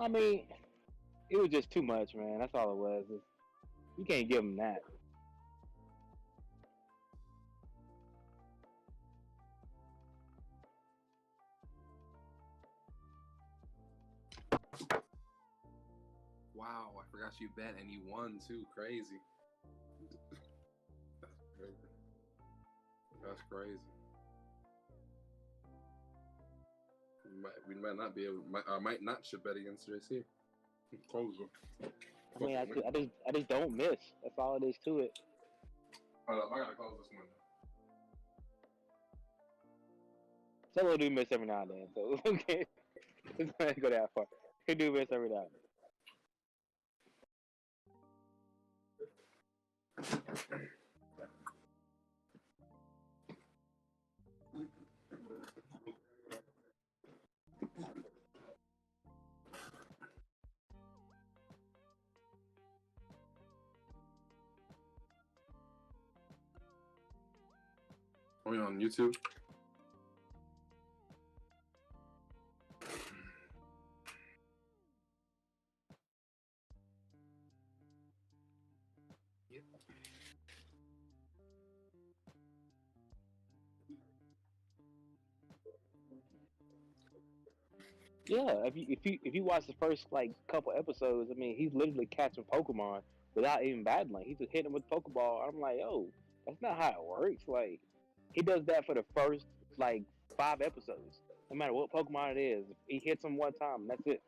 I mean, it was just too much, man. That's all it was. You can't give him that. Wow, I forgot you bet and you won too. Crazy. That's crazy. That's crazy. We might not be able. Might not should bet against this here. Close them. I mean, I just don't miss. That's all it is to it. Hold up, I gotta close this window. Solo do miss every now and then, so okay, it's not gonna go that far. He do miss every now and then. Are we on YouTube? Yeah, if you watch the first like couple episodes, I mean, he's literally catching Pokemon without even battling. He's just hitting them with Pokeball. I'm like, yo, that's not how it works. Like, he does that for the first like 5 episodes. No matter what Pokemon it is, he hits them one time. And that's it.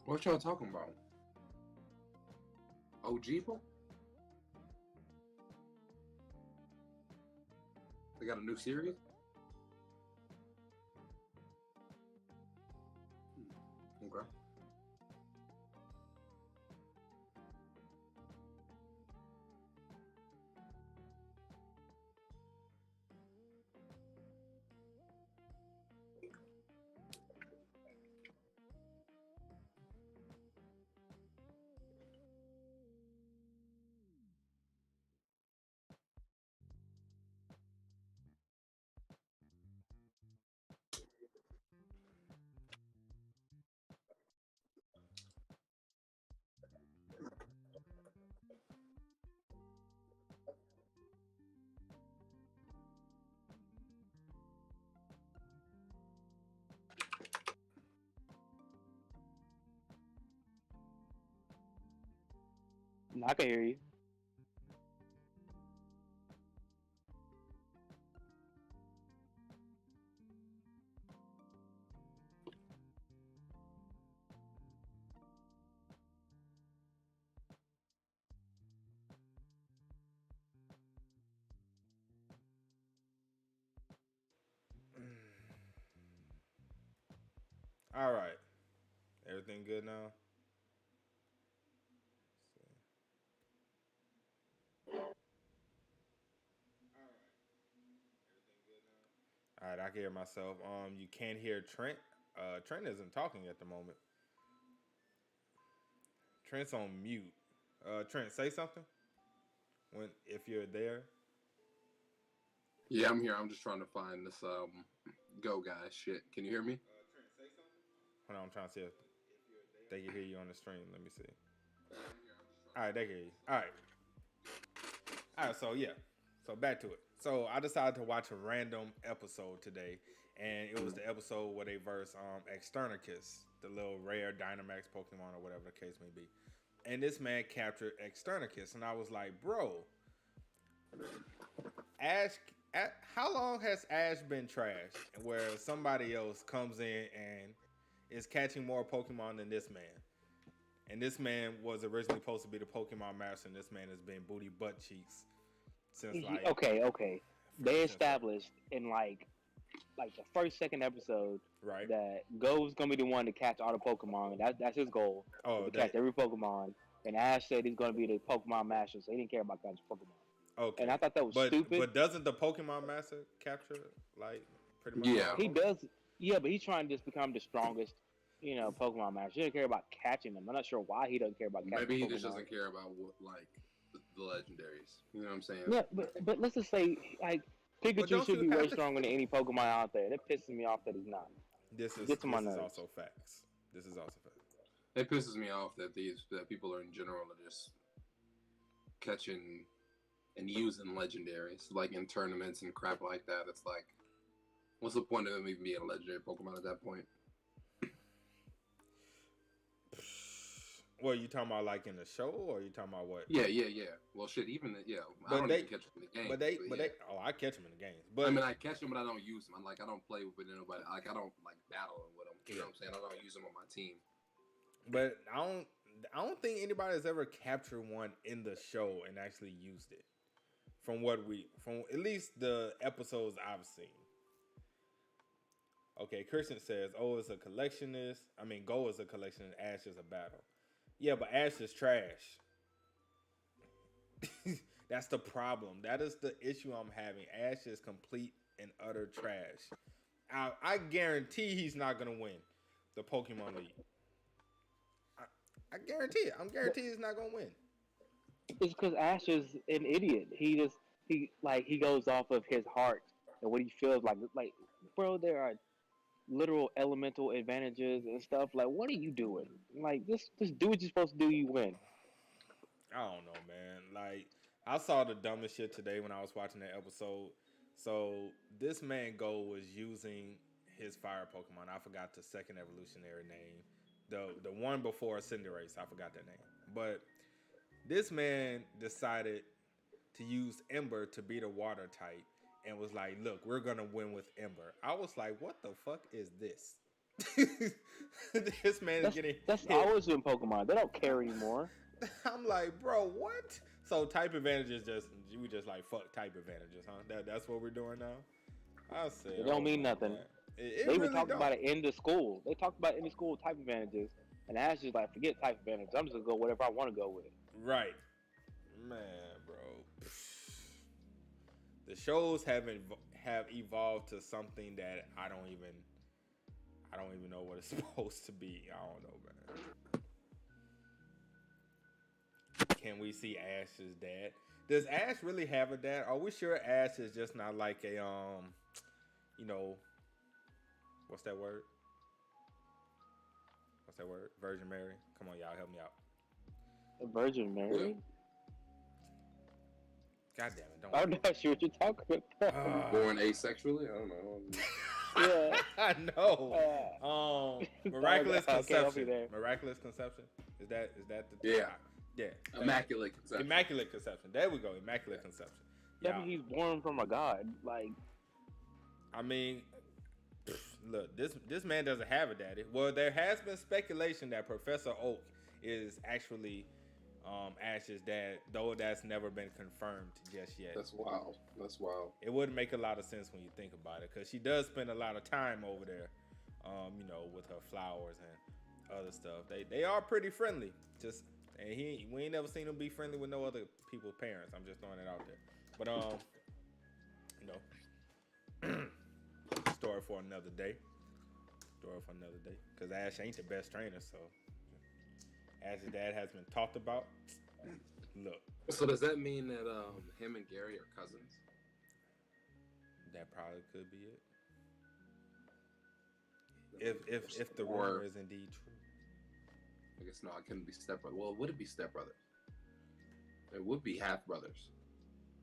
What y'all talking about? OG? They got a new series? Okay. I can hear you. All right. Everything good now? All right, I can hear myself. You can't hear Trent. Trent isn't talking at the moment. Trent's on mute. Trent, say something when if you're there. Yeah, I'm here. I'm just trying to find this Go Guys shit. Can you hear me? Hold on, I'm trying to see if they can hear you on the stream. Let me see. All right, they can hear you. All right. All right, so yeah. So back to it. So I decided to watch a random episode today, and it was the episode where they verse Externicus, the little rare Dynamax Pokemon or whatever the case may be. And this man captured Externicus, and I was like, bro, Ash, how long has Ash been trashed? Where somebody else comes in and is catching more Pokemon than this man. And this man was originally supposed to be the Pokemon master, and this man has been booty butt cheeks since like Okay. They established in like the second episode right that Go's gonna be the one to catch all the Pokemon. That's his goal. Oh, to catch every Pokemon. And Ash said he's gonna be the Pokemon master, so he didn't care about catching Pokemon. okay. And I thought that was stupid. But doesn't the Pokemon master capture like pretty much? Yeah. He does. Yeah, but he's trying to just become the strongest Pokemon Master. He doesn't care about catching them. I'm not sure why he doesn't care about catching Maybe he Pokemon. just doesn't care about what the legendaries. You know what I'm saying? Yeah, but let's just say like Pikachu should be way stronger than any Pokemon out there. It pisses me off that he's not. This is also facts. This is also facts. It pisses me off that people are in general are just catching and using legendaries like in tournaments and crap like that. It's like, what's the point of them even being a legendary Pokemon at that point? Well, you talking about like in the show, or you talking about what? Yeah. Well, shit, I don't even catch them in the game. I catch them in the games. But I mean, I catch them, but I don't use them. I don't play with anybody. Like, I don't like battle with them. You know what I'm saying? I don't use them on my team. But I don't think anybody has ever captured one in the show and actually used it. From at least the episodes I've seen. Okay, Christian says, "Oh, it's a collectionist. I mean, Go is a collectionist. Ash is a battle." Yeah, but Ash is trash. That's the problem. That is the issue I'm having. Ash is complete and utter trash. I guarantee he's not gonna win the Pokemon League. I guarantee it. I'm guaranteed he's not gonna win. It's because Ash is an idiot. He goes off of his heart and what he feels like. Like, bro, there are literal elemental advantages and stuff. Like, what are you doing? Like, just do what you're supposed to do. You win. I don't know, man. Like, I saw the dumbest shit today when I was watching that episode. So this man Go was using his fire Pokemon. I forgot the second evolutionary name. The one before Cinderace. I forgot that name. But this man decided to use Ember to beat a water type. And was like, look, we're going to win with Ember. I was like, what the fuck is this? This man is getting That's hit. always in Pokemon. They don't care anymore. I'm like, bro, what? So type advantages we just like, fuck type advantages, huh? That's what we're doing now? I said, It don't mean nothing. They really even talked about it in the school. They talked about in the school type advantages. And Ash is like, forget type advantages. I'm just going to go whatever I want to go with. Right. Man, bro. The shows have evolved to something that I don't even know what it's supposed to be. I don't know, man. Can we see Ash's dad? Does Ash really have a dad? Are we sure Ash is just not like a what's that word? Virgin Mary? Come on, y'all, help me out. A Virgin Mary? God damn it! I'm not sure what you're talking about. Born asexually? I don't know. Yeah, I know. Miraculous conception. Miraculous conception. Is that the yeah? Immaculate conception. Immaculate conception. There we go. Immaculate conception. Yeah, I mean, he's born from a god. Like, I mean, look, this man doesn't have a daddy. Well, there has been speculation that Professor Oak is actually Ash's dad, though that's never been confirmed just yet. That's wild. It wouldn't make a lot of sense when you think about it, because she does spend a lot of time over there, with her flowers and other stuff. They are pretty friendly. We ain't never seen him be friendly with no other people's parents. I'm just throwing it out there. But story for another day. Because Ash ain't the best trainer, so Ash's dad has been talked about. Look. So does that mean that him and Gary are cousins? That probably could be it. If the rumor is indeed true. I guess no, I couldn't be stepbrother. Well, would it be stepbrothers? It would be half brothers.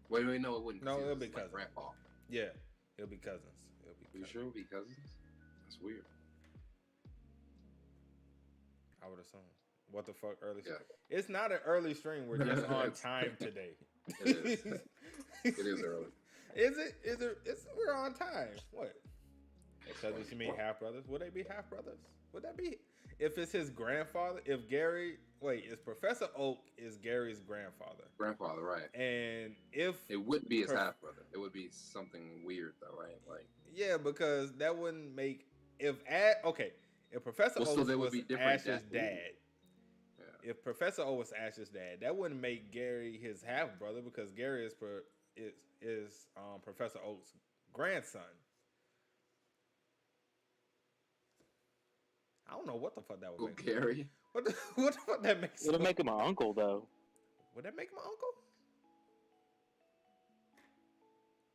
Wait, no, it wouldn't. No, it'll be cousins. Like grandpa. Yeah, it'll be cousins. You sure it'll be cousins? That's weird. I would assume. What the fuck, early stream? Yeah. It's not an early stream. We're just on time today. It is. It is early. Is it? We're on time. What? Cousins, you mean half brothers? Would they be half brothers? Would that be if it's his grandfather? If is Professor Oak is Gary's grandfather? Grandfather, right? And if it would be his half brother, it would be something weird, though, right? Like, yeah, because that wouldn't make if Professor Oak was Ash's dad. Yeah. If Professor O was Ash's dad, that wouldn't make Gary his half brother, because Gary is Professor Oak's grandson. I don't know what the fuck that would Uncle make. Gary. What the fuck that makes? It'll make him my uncle though. Would that make him my uncle?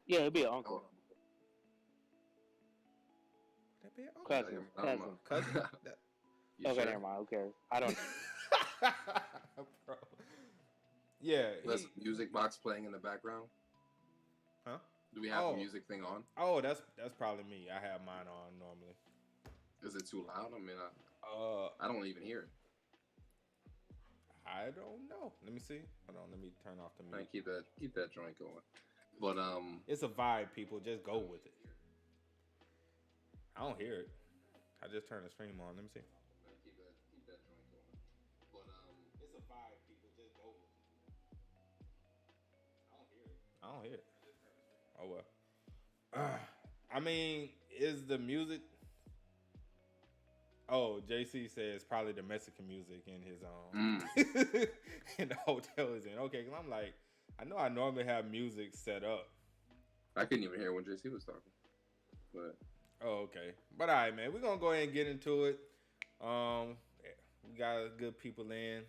Yeah, it'll be an uncle. Would that be an uncle? Cousin. Cousin? That- Okay, sure? never mind. Who cares? I don't. Bro. Yeah. There's music box playing in the background. Huh? Do we have the music thing on? Oh, that's probably me. I have mine on normally. Is it too loud? I mean, I don't even hear it. I don't know. Let me see. Hold on. Let me turn off the Right, music. keep that joint going. But It's a vibe, people. Just go with it. I don't hear it. I just turned the stream on. Let me see. keep that joint going. But It's a vibe, people. Just go with it. I don't hear it. Oh well. I mean, is the music? Oh, JC says probably the Mexican music in his in the hotel is in. Okay, 'cause I'm like, I know I normally have music set up. I couldn't even hear when JC was talking. But Oh, okay. But all right, man, we're gonna go ahead and get into it. We got good people in.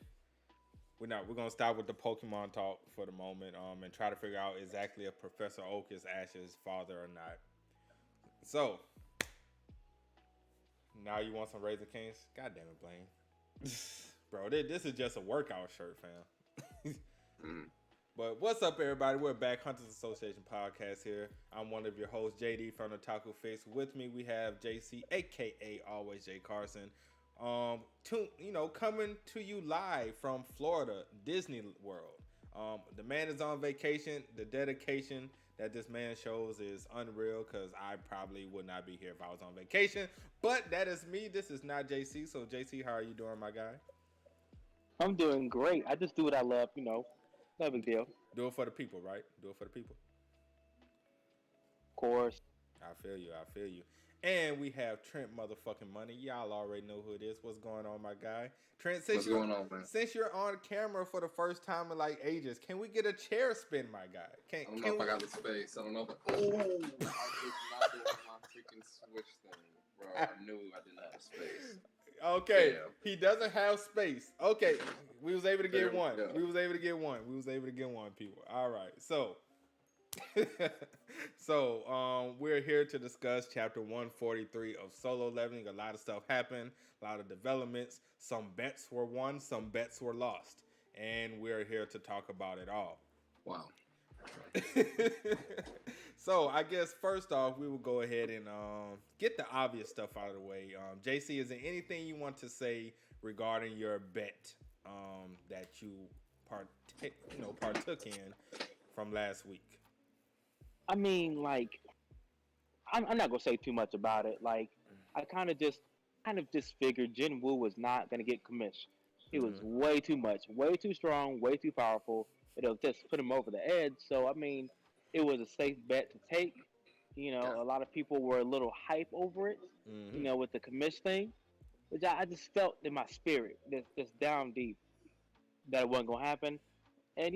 We're gonna start with the Pokemon talk for the moment, and try to figure out exactly if Professor Oak is Ash's father or not. So now you want some Razor Canes? God damn it, Blaine. Bro, this is just a workout shirt, fam. But what's up, everybody? We're back, Hunters Association podcast here. I'm one of your hosts, JD from TheOtakuFix. With me, we have JC, aka alwaysjcarson. Coming to you live from Florida, Disney World. The man is on vacation. The dedication that this man shows is unreal, because I probably would not be here if I was on vacation. But that is me. This is not JC. So JC, how are you doing, my guy? I'm doing great. I just do what I love, no big deal. Do it for the people, right? Do it for the people. Of course. I feel you. And we have Trent motherfucking Money. Y'all already know who it is. What's going on, my guy? Trent, what's going on, man? Since you're on camera for the first time in like ages, can we get a chair spin, my guy? I don't know if I got the space. I don't know if I did not do my freaking switch thing, bro. I knew I didn't have space. Okay, Damn. He doesn't have space. Okay, we was able to get There we one. go. We was able to get one, people. All right, so we're here to discuss chapter 143 of Solo Leveling. A lot of stuff happened, a lot of developments. Some bets were won, some bets were lost, and we're here to talk about it all. Wow. So I guess first off, we will go ahead and get the obvious stuff out of the way. JC, is there anything you want to say regarding your bet that you partook in from last week? I mean, like, I'm not gonna say too much about it. Like, I kind of just figured Jinwoo was not gonna get Kamish. He was way too much, way too strong, way too powerful. It'll just put him over the edge. So I mean, it was a safe bet to take. A lot of people were a little hype over it. With the Kamish thing, which I just felt in my spirit, just down deep, that it wasn't gonna happen. And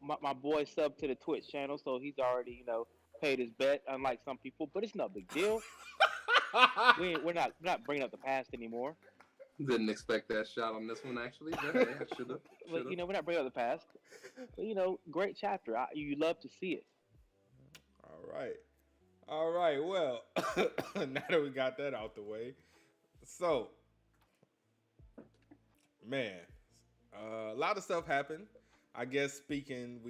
my boy subbed to the Twitch channel, so he's already paid his bet. Unlike some people, but it's no big deal. We're not bringing up the past anymore. Didn't expect that shot on this one, actually. Yeah, should have. But we're not bringing up the past. But great chapter. You love to see it. All right. Well, now that we got that out the way, so man, a lot of stuff happened. I guess we can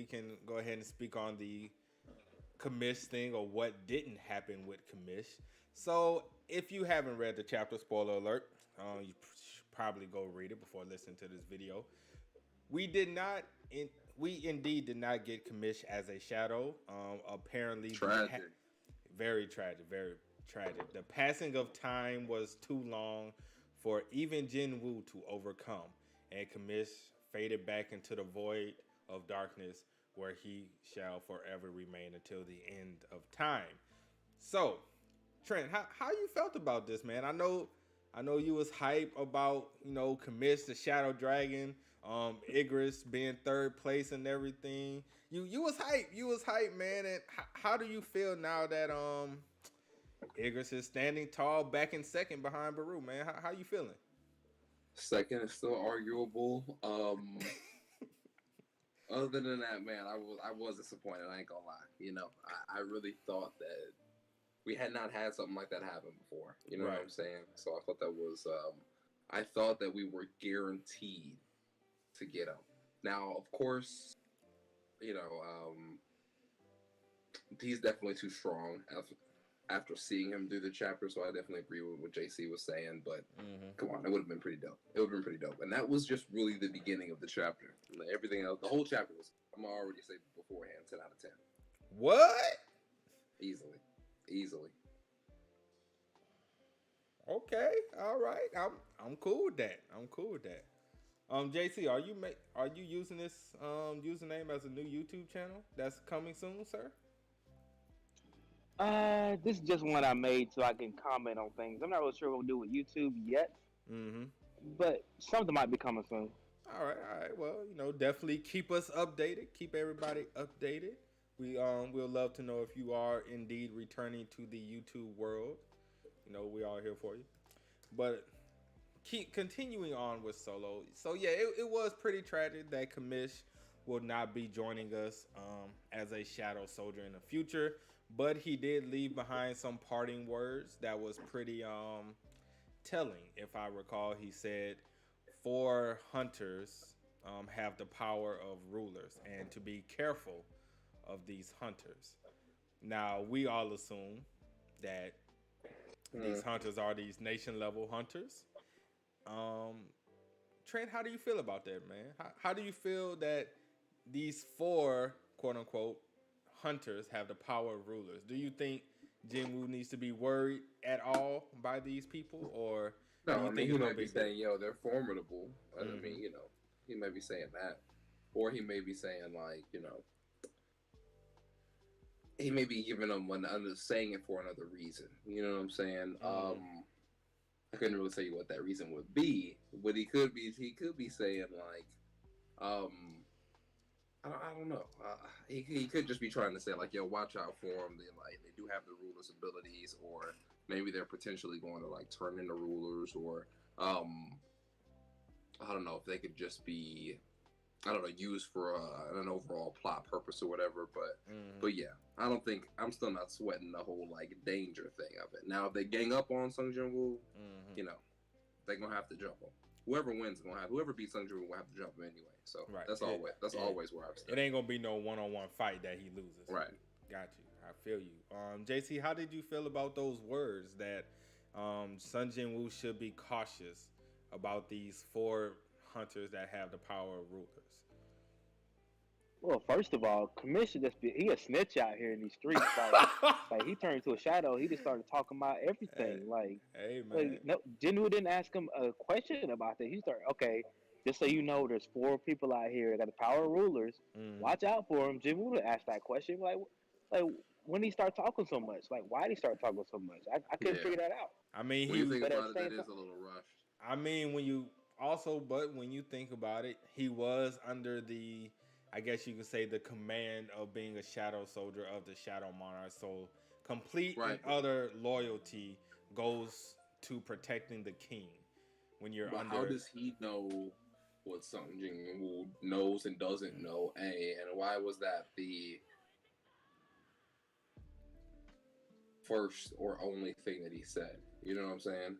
go ahead and speak on the Kamish thing, or what didn't happen with Kamish. So if you haven't read the chapter, spoiler alert, you should probably go read it before listening to this video. We indeed did not get Kamish as a shadow. Apparently, tragic. Very tragic, very tragic. The passing of time was too long for even Jinwoo to overcome, and Kamish faded back into the void of darkness, where he shall forever remain until the end of time. So, Trent, how you felt about this, man? I know you was hype about Kamish, the Shadow Dragon, Igris being third place and everything. You was hype, man. And how do you feel now that Igris is standing tall, back in second behind Baru. Man, how you feeling? Second is still arguable. Other than that, man, I was disappointed. I ain't gonna lie. You know, I really thought that we had not had something like that happen before. You know what I'm saying? So I thought that was. I thought that we were guaranteed to get him. Now, of course, you know, he's definitely too strong after seeing him do the chapter. So I definitely agree with what JC was saying. But come on, it would have been pretty dope. It would have been pretty dope. And that was just really the beginning of the chapter. Everything else, the whole chapter was, I'm already say beforehand, 10 out of 10. What? Easily. Okay, all right. I'm cool with that. JC, are you using this username as a new YouTube channel that's coming soon, sir? This is just one I made so I can comment on things. I'm not really sure what we'll do with YouTube yet, but something might be coming soon. All right. Well, you know, definitely keep us updated. Keep everybody updated. We'll love to know if you are indeed returning to the YouTube world. You know, we're all here for you. But keep continuing on with Solo. So yeah, it was pretty tragic that Kamish will not be joining us as a shadow soldier in the future. But he did leave behind some parting words that was pretty telling. If I recall, he said 4 hunters have the power of rulers, and to be careful of these hunters. Now, we all assume that these hunters are these nation level hunters. Trent, how do you feel about that, man? How do you feel that these 4 quote unquote hunters have the power of rulers? Do you think Jinwoo needs to be worried at all by these people, or no? Do you I mean, think he might be saying, "Yo, they're formidable." I mean, you know, he might be saying that, or he may be saying like, you know, he may be giving them saying it for another reason. You know what I'm saying? I couldn't really tell you what that reason would be, but he could be saying like, I don't know. He could just be trying to say like, yo, watch out for them. They do have the ruler's abilities, or maybe they're potentially going to like turn into rulers, or I don't know if they could just be, I don't know, used for an overall plot purpose or whatever. But yeah, I'm still not sweating the whole like danger thing of it. Now if they gang up on Sung Jin-woo, you know, they're gonna have to jump him. Whoever wins whoever beats Sung Jin-woo will have to jump him anyway. So that's always where I'm standing. It ain't gonna be no one-on-one fight that he loses. Right. Got you. I feel you. JC, how did you feel about those words that Sung Jin-woo should be cautious about these 4 hunters that have the power of rulers? Well, first of all, Kamish he a snitch out here in these streets. Like he turned to a shadow. He just started talking about everything. Hey man. No, Jinwoo didn't ask him a question about that. He started, okay, just so you know, there's 4 people out here that got the power of rulers. Watch out for them. Jinwoo would ask that question. Like when he start talking so much, like why did he start talking so much? I couldn't figure that out. I mean, when you think about it, that is a little rushed. I mean, when you think about it, he was under the, I guess you could say, the command of being a shadow soldier of the Shadow Monarch. So complete and utter loyalty goes to protecting the king. When you're under. How does he know what Sung Jin-woo knows and doesn't know? And why was that the first or only thing that he said? You know what I'm saying?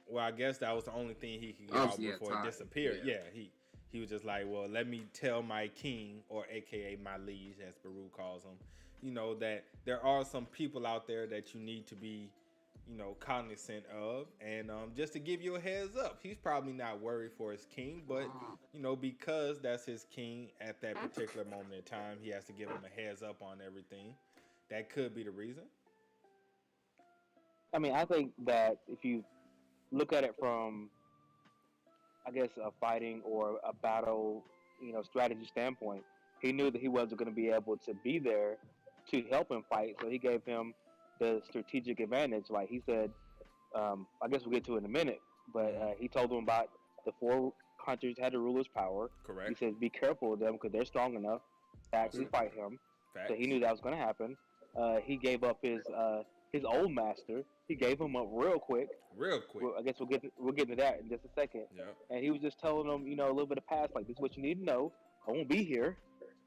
Well, I guess that was the only thing he could get out before it disappeared. Yeah, he was just like, well, let me tell my king, or AKA my liege, as Baru calls him, you know, that there are some people out there that you need to be, you know, cognizant of. And just to give you a heads up, he's probably not worried for his king, but, you know, because that's his king at that particular moment in time, he has to give him a heads up on everything. That could be the reason. I mean, I think that if you look at it from, I guess, a fighting or a battle, you know, strategy standpoint, he knew that he wasn't going to be able to be there to help him fight, so he gave him the strategic advantage. Like he said, I guess we'll get to it in a minute, but he told him about the 4 hunters had the ruler's power. Correct. He says, be careful of them because they're strong enough to actually fight him. Facts. So he knew that was going to happen. He gave up his his old master. He gave him up real quick. Real quick. Well, I guess we'll get into that in just a second. Yep. And he was just telling them, a little bit of past, like, this is what you need to know. I won't be here,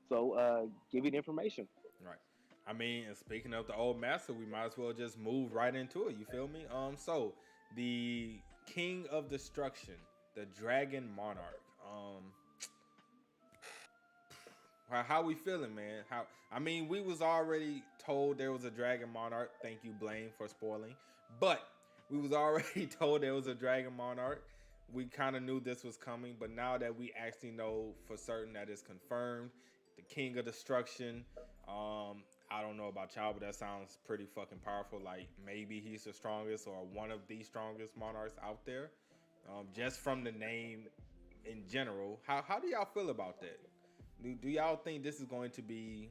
so give you the information. Right. I mean, and speaking of the old master, we might as well just move right into it. You feel me? So the King of Destruction, the Dragon Monarch. How we feeling, man? We was already told there was a Dragon Monarch. Thank you, Blaine, for spoiling. But we was already told there was a Dragon Monarch. We kind of knew this was coming, but now that we actually know for certain that it's confirmed, the King of Destruction. I don't know about y'all, but that sounds pretty fucking powerful. Like maybe he's the strongest or one of the strongest monarchs out there. Just from the name in general, how do y'all feel about that? Do y'all think this is going to be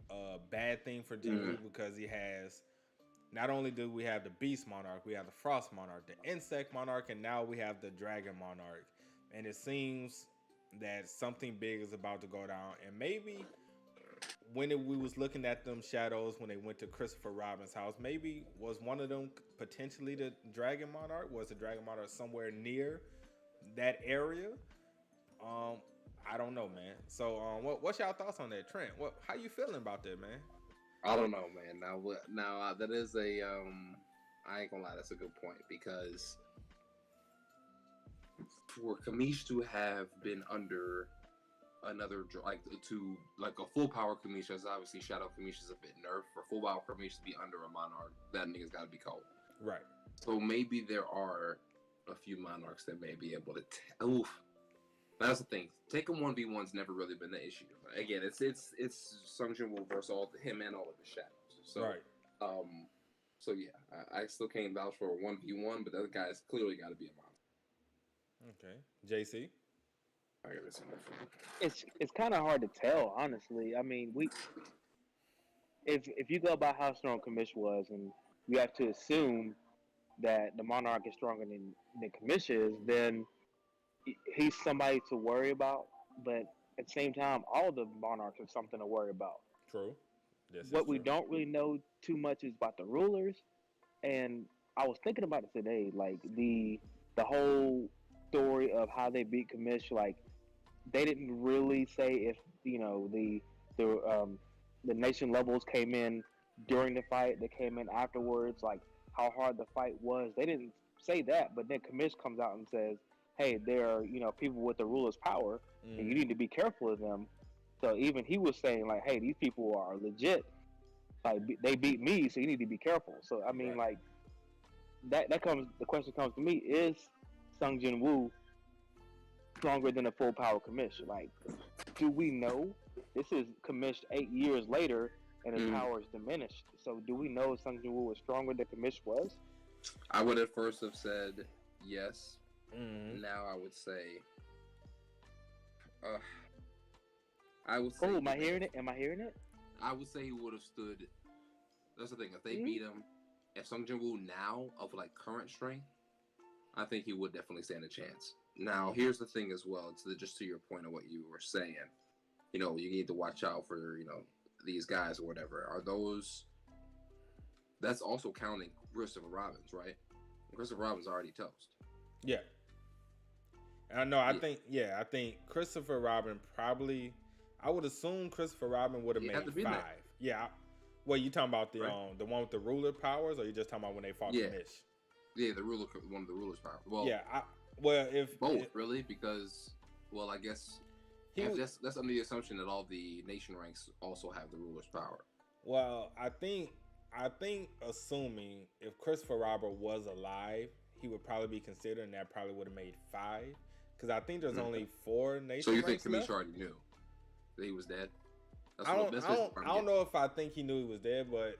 a bad thing for Jinho because he has, not only do we have the Beast Monarch, we have the Frost Monarch, the Insect Monarch, and now we have the Dragon Monarch. And it seems that something big is about to go down. And maybe when we was looking at them shadows when they went to Christopher Robin's house, maybe was one of them potentially the Dragon Monarch? Was the Dragon Monarch somewhere near that area? I don't know, man. So, what's y'all thoughts on that, Trent? How you feeling about that, man? I don't know, man. Now that is a I ain't gonna lie, that's a good point because for Kamish to have been under another a full power Kamish, as obviously Shadow Kamish is a bit nerfed. For full power Kamish to be under a Monarch, that nigga's got to be cold. Right. So maybe there are a few Monarchs that may be able to. Oof. That's the thing. Taking 1v1's never really been the issue. Again, it's Sung Jinwoo versus him and all of his shadows. So, right. So yeah, I still can't vouch for a 1v1, but the other guy's clearly got to be a Monarch. Okay, JC. I gotta see that. It's kind of hard to tell, honestly. I mean, if you go by how strong Kamish was, and you have to assume that the Monarch is stronger than Kamish is, then he's somebody to worry about. But at the same time, all the Monarchs are something to worry about. True. What we don't really know too much is about the rulers, and I was thinking about it today, like the whole story of how they beat Kamish. Like they didn't really say if the nation levels came in during the fight, they came in afterwards, like how hard the fight was. They didn't say that, but then Kamish comes out and says, hey, there are people with the ruler's power, and you need to be careful of them. So even he was saying like, hey, these people are legit. Like they beat me, so you need to be careful. So I mean, like that comes. The question comes to me: is Sung Jinwoo stronger than a full power Kamish? Like, do we know? This is Kamish 8 years later, and his power is diminished. So do we know Sung Jinwoo was stronger than Kamish was? I would at first have said yes. Now I would say, I would say. Oh, am I hearing it? I would say he would have stood. That's the thing. If they beat him, if Sung Jinwoo now of like current strength, I think he would definitely stand a chance. Now, here's the thing as well. It's just to your point of what you were saying. You need to watch out for these guys or whatever. Are those? That's also counting Christopher Robin's, right? Christopher Robin's already toast. Yeah. I think Christopher Robin probably. I would assume Christopher Robin would have made 5. That. Yeah. What you talking about the one with the ruler powers, or you just talking about when they fought Kamish? Yeah, one of the ruler's powers. Well, yeah. If both really, because I guess that's under the assumption that all the nation ranks also have the ruler's power. Well, I think assuming if Christopher Robin was alive, he would probably be considered, and that probably would have made 5. Because I think there's only 4 nation ranks. So you think Kamish left? already knew that he was dead? I don't know if I think he knew he was dead, but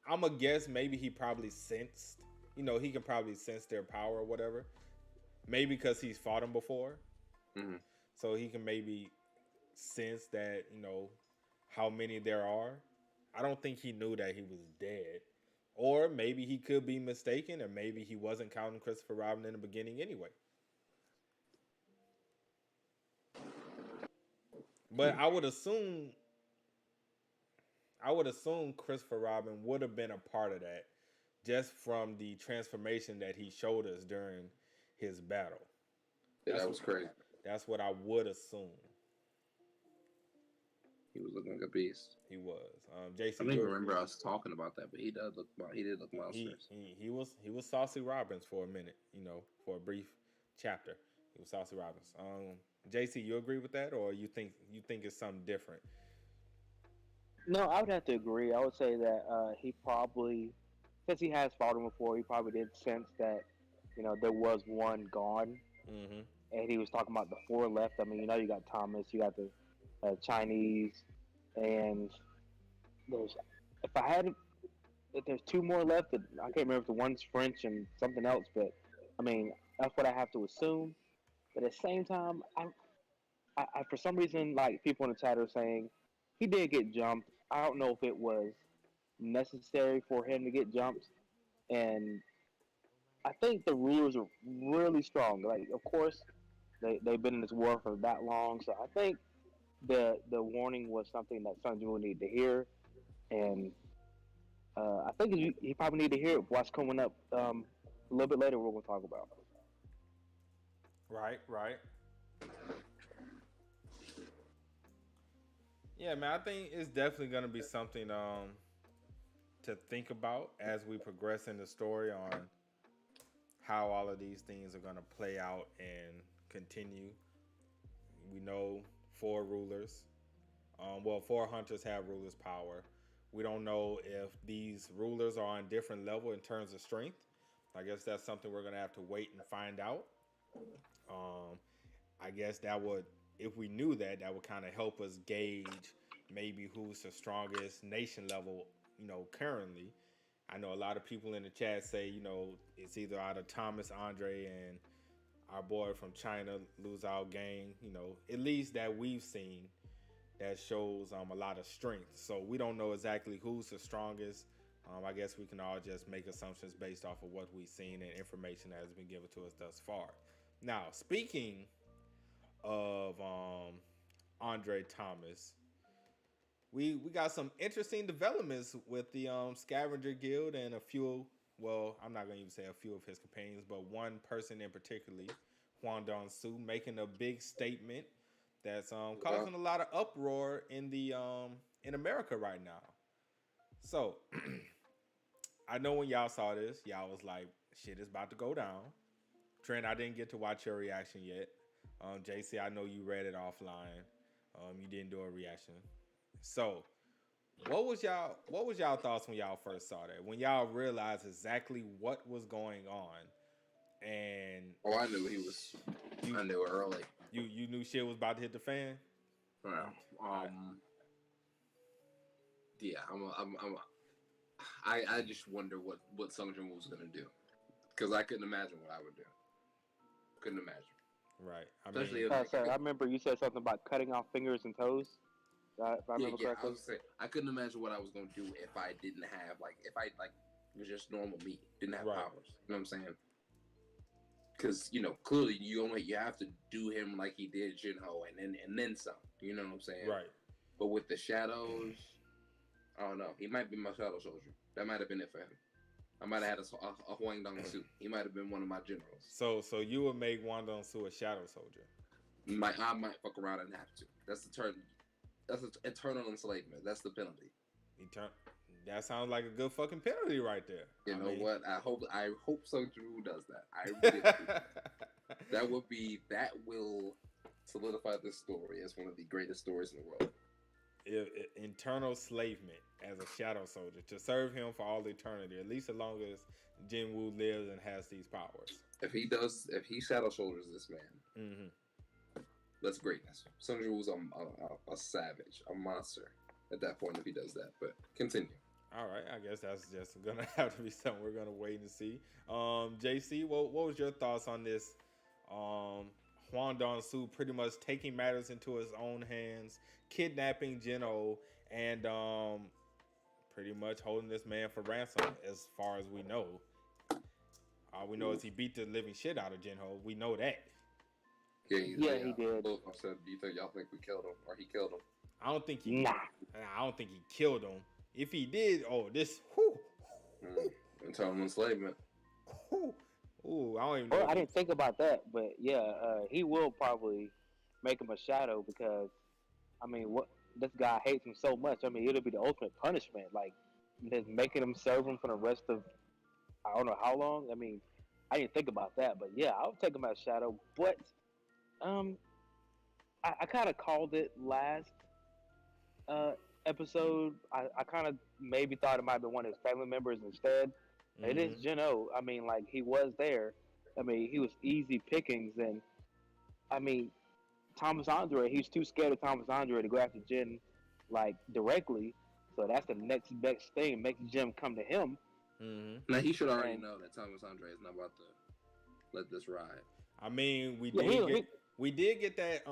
I'm a guess maybe he probably sensed. He can probably sense their power or whatever. Maybe because he's fought them before, so he can maybe sense that how many there are. I don't think he knew that he was dead, or maybe he could be mistaken, or maybe he wasn't counting Christopher Robin in the beginning anyway. But I would assume I would assume Christopher Robin would have been a part of that, just from the transformation that he showed us during his battle. Yeah, that was crazy. That's what I would assume. He was looking like a beast. He was. Jason, I don't even remember us talking about that, but he did look monstrous. He was Saucy Robbins for a minute, for a brief chapter. He was Saucy Robbins. JC, you agree with that, or you think it's something different? No, I would have to agree. I would say that he probably, since he has fought him before, he probably did sense that, there was one gone. Mm-hmm. And he was talking about the 4 left. I mean, you got Thomas, you got the Chinese, and if there's 2 more left, I can't remember if the one's French and something else, but I mean, that's what I have to assume. But at the same time, I for some reason, like people in the chat are saying, he did get jumped. I don't know if it was necessary for him to get jumped, and I think the rulers are really strong. Like, of course, they've been in this war for that long, so I think the warning was something that Sun Jinwoo needed to hear, and I think he probably need to hear it. What's coming up a little bit later, we're going to talk about. Right. Yeah, man, I think it's definitely going to be something to think about as we progress in the story on how all of these things are going to play out and continue. We know 4 rulers. 4 hunters have rulers' power. We don't know if these rulers are on different level in terms of strength. I guess that's something we're going to have to wait and find out. I guess that would, if we knew that would kind of help us gauge maybe who's the strongest nation level, currently. I know a lot of people in the chat say, it's either out of Thomas, Andre, and our boy from China, Liu Zhao Gang, at least that we've seen, that shows a lot of strength. So we don't know exactly who's the strongest. I guess we can all just make assumptions based off of what we've seen and information that has been given to us thus far. Now, speaking of Andre Thomas, we got some interesting developments with the Scavenger Guild and a few, well, I'm not going to even say a few of his companions, but one person in particularly, Huang Dong-su, making a big statement that's causing a lot of uproar in America right now. So, I know when y'all saw this, y'all was like, shit is about to go down. Trent, I didn't get to watch your reaction yet. JC, I know you read it offline. You didn't do a reaction. So, what was y'all thoughts when y'all first saw that? When y'all realized exactly what was going on, and I knew I knew early. You knew shit was about to hit the fan. Yeah. I just wonder what Sung Jin was gonna do, because I couldn't imagine what I would do. Couldn't imagine. Right. I remember you said something about cutting off fingers and toes. If I remember correctly. I was saying, I couldn't imagine what I was going to do if I didn't have, if I was just normal me, didn't have powers. You know what I'm saying? Because clearly you have to do him like he did Jinho, and then some. You know what I'm saying? Right. But with the shadows, I don't know. He might be my shadow soldier. That might have been it for him. I might have had a Huang Dong-su. He might have been one of my generals. So you would make Huang Dong-su a shadow soldier? I might fuck around and have to. That's the turn. That's eternal enslavement. That's the penalty. That sounds like a good fucking penalty right there. You know what? I hope Sung Jin does that. I really do. That will solidify this story as one of the greatest stories in the world. Internal enslavement as a shadow soldier to serve him for all eternity, at least as long as Jinwoo lives and has these powers. If he shadow soldiers this man, that's greatness. Sung Jin was a savage, a monster at that point if he does that. But continue. All right, I guess that's just gonna have to be something we're gonna wait and see. JC, what was your thoughts on this? Huang Dong-su pretty much taking matters into his own hands, kidnapping Jinho, and pretty much holding this man for ransom, as far as we know. All we know is he beat the living shit out of Jinho. We know that. Yeah, he did. I said, y'all think we killed him, or he killed him? I don't think he. I don't think he killed him. If he did, this, whoo, Internal enslavement. whoo, ooh, I don't even know. Well, I didn't think about that, but yeah, he will probably make him a shadow because, I mean, what this guy hates him so much. I mean, it'll be the ultimate punishment, like just making him serve him for the rest of I don't know how long. I mean, I didn't think about that, but yeah, I'll take him as shadow. But um, I kind of called it last uh episode. I kind of maybe thought it might have been one of his family members instead. It is Jinho. I mean, like he was there. I mean, he was easy pickings, and I mean, Thomas Andre. He's too scared of Thomas Andre to go after Jin, like directly. So that's the next best thing. Makes Jim come to him. Now he should already know that Thomas Andre is not about to let this ride. I mean, we did get that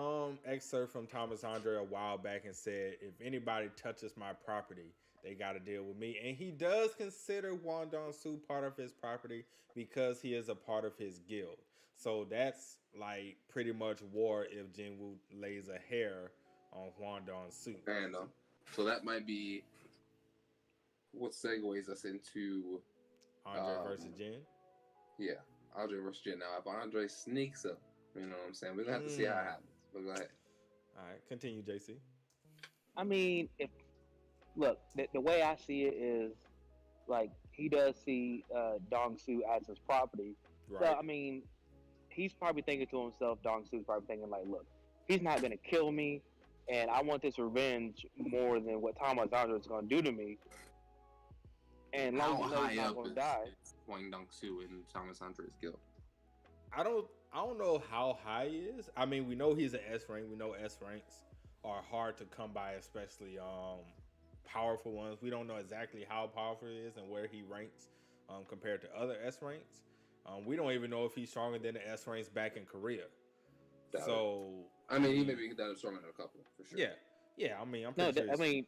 excerpt from Thomas Andre a while back and said if anybody touches my property, they got to deal with me. And he does consider Hwang Dong-soo part of his property because he is a part of his guild. So that's like pretty much war if Jinwoo lays a hair on Hwang Dong-soo. Fair enough. So that might be what segues us into Andre versus Jin. Yeah, Andre versus Jin. Now, if Andre sneaks up, you know what I'm saying? We're gonna have to see how it happens. But go ahead. All right, continue, JC. I mean, the way I see it is like he does see Dong-soo as his property. Right. So I mean, he's probably thinking to himself, Dong-soo's probably thinking like, look, he's not gonna kill me, and I want this revenge more than what Thomas Andre is gonna do to me. And long as he's not gonna die. Hwang Dong-soo in Thomas Andre's guild. I don't know how high he is. I mean, we know he's an S rank. We know S ranks are hard to come by, especially powerful ones. We don't know exactly how powerful he is and where he ranks compared to other S ranks. We don't even know if he's stronger than the S ranks back in Korea. I mean, he may be stronger than a couple for sure. Yeah. I mean, I'm pretty sure. I mean,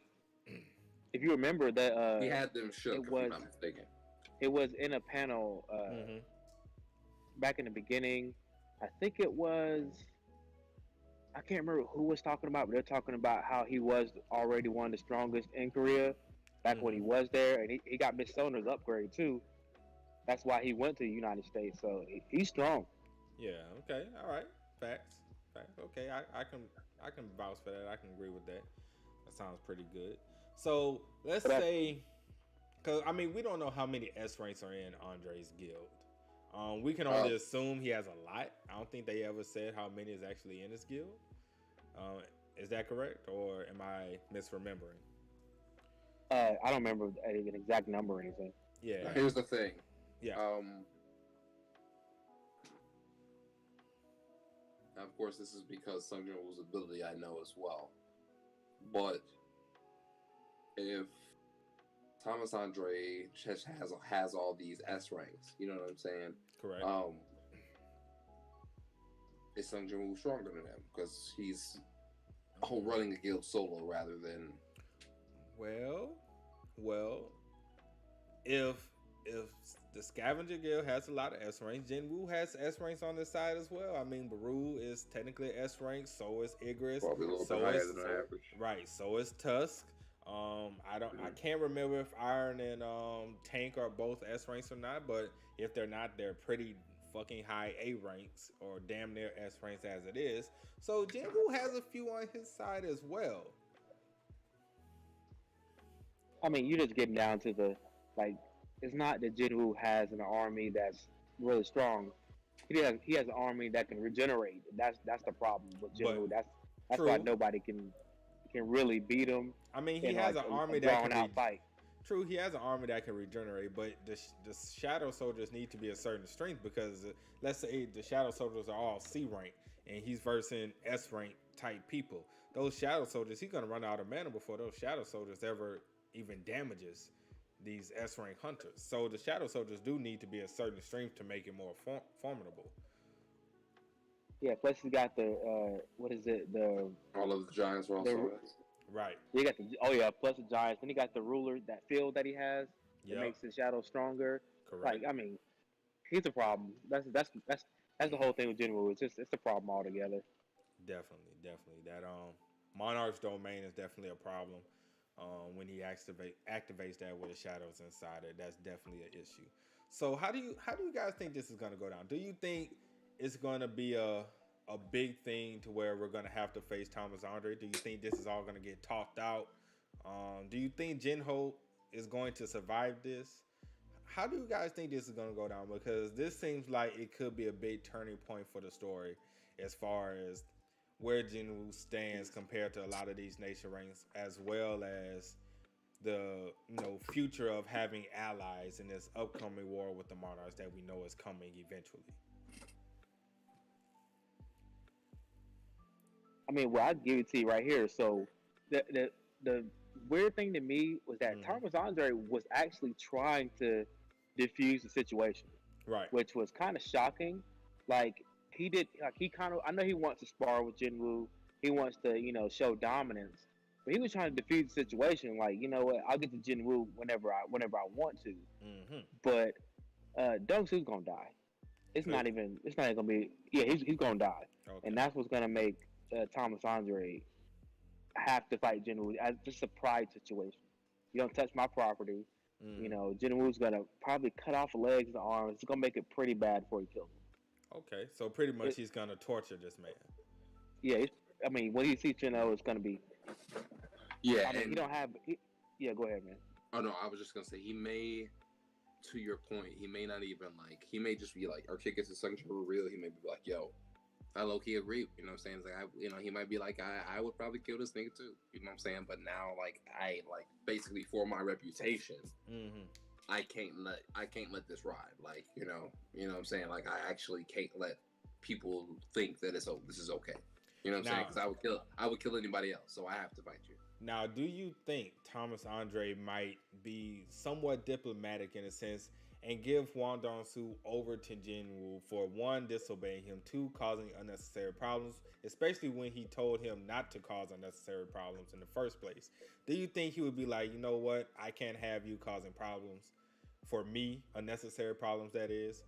if you remember that, he had them shook. If I'm not mistaken. It was in a panel back in the beginning. I think it was. I can't remember who was talking about, but they're talking about how he was already one of the strongest in Korea back when he was there, and he got Miss Sona's upgrade too. That's why he went to the United States. So he's strong. Yeah. Okay. All right. Facts. Okay. I can vouch for that. I can agree with that. That sounds pretty good. So let's say, because I mean, we don't know how many S ranks are in Andre's guild. We can only assume he has a lot. I don't think they ever said how many is actually in his guild. Is that correct, or am I misremembering? I don't remember an exact number or anything. Yeah. Now, here's the thing. Yeah. Of course, this is because Sung Jin-woo's ability I know as well. But if Thomas Andre has all these S ranks, you know what I'm saying? Correct. Is Sung Jin-woo stronger than him because he's running the guild solo rather than? Well, if the Scavenger Guild has a lot of S ranks, Jinwoo has S ranks on the side as well. I mean, Baru is technically S rank, so is Igris. Probably a little bit higher than average. Right, so is Tusk. I can't remember if Iron and Tank are both S ranks or not, but if they're not, they're pretty fucking high A ranks or damn near S ranks as it is. So Jinwoo has a few on his side as well. I mean, you're just getting down to the it's not that Jinwoo has an army that's really strong. He has an army that can regenerate. That's the problem with Jinwoo. That's why nobody can really beat him. I mean, he has an army that can fight. True, he has an army that can regenerate, but the Shadow Soldiers need to be a certain strength because let's say the Shadow Soldiers are all C rank and he's versing S rank type people. Those Shadow Soldiers, he's gonna run out of mana before those Shadow Soldiers ever even damages these S rank hunters. So the Shadow Soldiers do need to be a certain strength to make it more formidable. Yeah, plus he's got the what is it? All of the giants are also right. You got plus the giants. Then he got the ruler, that field that he has that makes his shadow stronger. Correct. I mean, he's a problem. That's the whole thing with Jinwoo. It's a problem altogether. Definitely. That Monarch's domain is definitely a problem. when he activates that with the shadows inside it. That's definitely an issue. So how do you guys think this is gonna go down? Do you think it's gonna be a big thing to where we're gonna have to face Thomas Andre? Do you think this is all gonna get talked out? Do you think Jinho is going to survive this? How do you guys think this is going to go down? Because this seems like it could be a big turning point for the story as far as where Jinwoo stands compared to a lot of these nation ranks, as well as the future of having allies in this upcoming war with the monarchs that we know is coming eventually. I mean, well, I'll give it to you right here. So the weird thing to me was that Thomas Andre was actually trying to diffuse the situation, right? Which was kind of shocking. Like he kind of, I know he wants to spar with Jinwoo. He wants to, show dominance, but he was trying to diffuse the situation. Like, you know what? I'll get to Jinwoo whenever I want to. Mm-hmm. But Dong Su's gonna die. It's not even gonna be. Yeah, he's gonna die, and that's what's gonna make Thomas Andre have to fight Jinwoo as just a pride situation. You don't touch my property. Jinwoo's gonna probably cut off legs and arms. It's gonna make it pretty bad before he kills him. Okay, so pretty much he's gonna torture this man. Yeah, I mean, when he sees Jinho, it's gonna be. Yeah, I mean, he don't have. Yeah, go ahead, man. Oh no, I was just gonna say he may. To your point, he may not even he may just be like, our kick is something for real. He may be like, yo, I low key agree. You know what I'm saying? It's like, he might be like, I would probably kill this nigga too. You know what I'm saying? But now, I basically for my reputation, I can't let this ride. You know what I'm saying? Like, I actually can't let people think that this is okay. You know what I'm saying? Because I would kill anybody else. So I have to fight you. Now, do you think Thomas Andre might be somewhat diplomatic in a sense and give Hwang Dong-soo over to Jinwoo for one, disobeying him, two, causing unnecessary problems, especially when he told him not to cause unnecessary problems in the first place? Do you think he would be like, you know what, I can't have you causing problems for me, unnecessary problems, that is.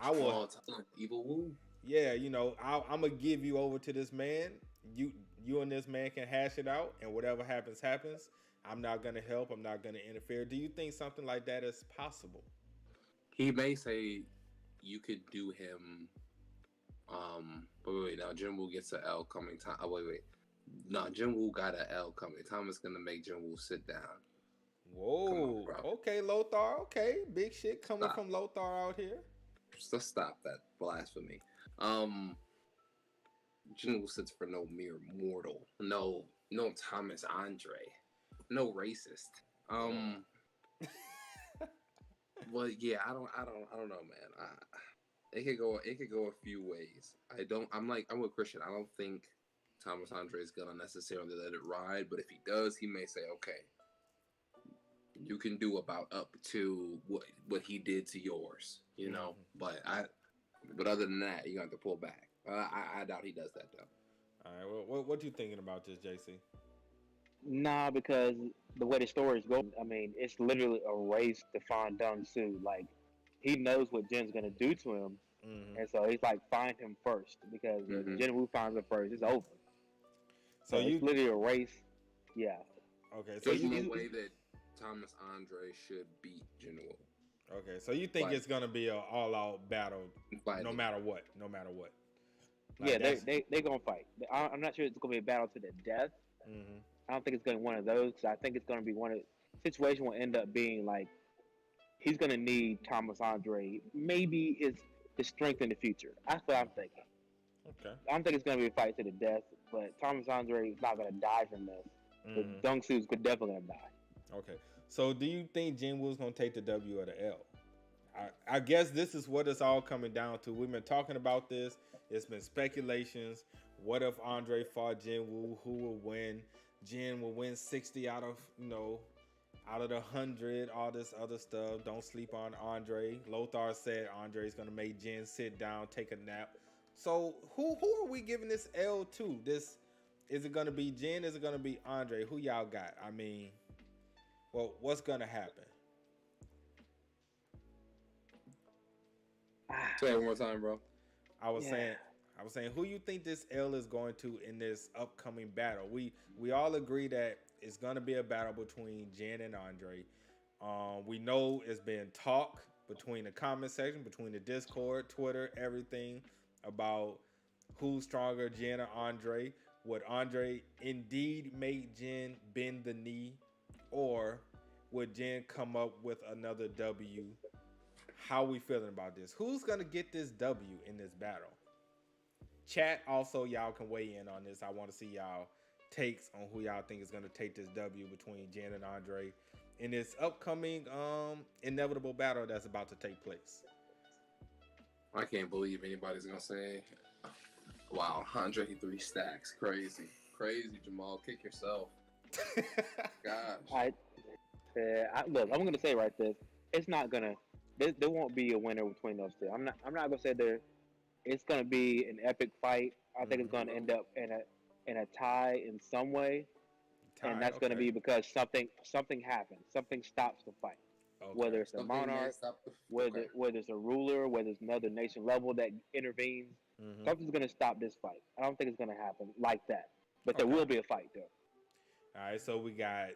I will. Evil Woo. Yeah, I'm gonna give you over to this man. You and this man can hash it out, and whatever happens, happens. I'm not gonna help. I'm not gonna interfere. Do you think something like that is possible? He may say you could do him. Wait. Now Jinwoo gets an L coming. Wait. No, Jinwoo got an L coming. Thomas gonna make Jinwoo sit down. Whoa. On, okay, Lothar. Okay, big shit coming from Lothar out here. Let's stop that blasphemy. Jinwoo sits for no mere mortal. No Thomas Andre. No racist. Well, yeah, I don't know, man. It could go a few ways. I'm with Christian. I don't think Thomas Andre is gonna necessarily let it ride, but if he does, he may say, okay, you can do about up to what he did to yours, But other than that, you have to pull back. I doubt he does that though. All right, what you thinking about this, JC? Nah, because the way the story is going, I mean, it's literally a race to find Dong-soo. Like, he knows what Jin's gonna do to him, and so he's like, find him first, because if Jinwoo finds him first, it's over. So it's literally a race. Yeah. Okay. So there's no way that Thomas Andre should beat Jinwoo. Okay, so you think it's gonna be an all-out battle, no matter what. Like, yeah, they're gonna fight. I'm not sure it's gonna be a battle to the death. I don't think it's gonna be one of those, because I think it's gonna be situation will end up being like he's gonna need Thomas Andre. Maybe his strength in the future. That's what I'm thinking. Okay. I don't think it's gonna be a fight to the death, but Thomas Andre is not gonna die from this. But Dong-soo's definitely gonna die. Okay. So do you think Jinwoo's gonna take the W or the L? I guess this is what it's all coming down to. We've been talking about this. It's been speculations. What if Andre fought Jinwoo? Who will win? Jin will win 60 out of the 100. All this other stuff. Don't sleep on Andre. Lothar said Andre's gonna make Jin sit down, take a nap. So who are we giving this L to? Is it gonna be Jin? Is it gonna be Andre? Who y'all got? I mean, well, what's gonna happen? Say it one more time, bro. I was saying, I was saying, who you think this L is going to in this upcoming battle? We all agree that it's going to be a battle between Jin and Andre. We know it's been talk between the comment section, between the Discord, Twitter, everything about who's stronger, Jin or Andre. Would Andre indeed make Jin bend the knee, or would Jin come up with another W? How we feeling about this? Who's gonna get this W in this battle? Chat also, y'all can weigh in on this. I want to see y'all takes on who y'all think is gonna take this W between Jin and Andre in this upcoming inevitable battle that's about to take place. I can't believe anybody's gonna say, "Wow, Andre 3 stacks, crazy, Jamal, kick yourself." Gosh. Look, I'm gonna say right this. It's not gonna. There won't be a winner between those two. I'm not gonna say there. It's gonna be an epic fight. I think it's gonna end up in a tie in some way, and that's gonna be because something happens. Something stops the fight. Okay. Whether it's a monarch, whether it's a ruler, whether it's another nation level that intervenes, something's gonna stop this fight. I don't think it's gonna happen like that, but there will be a fight though. All right, so we got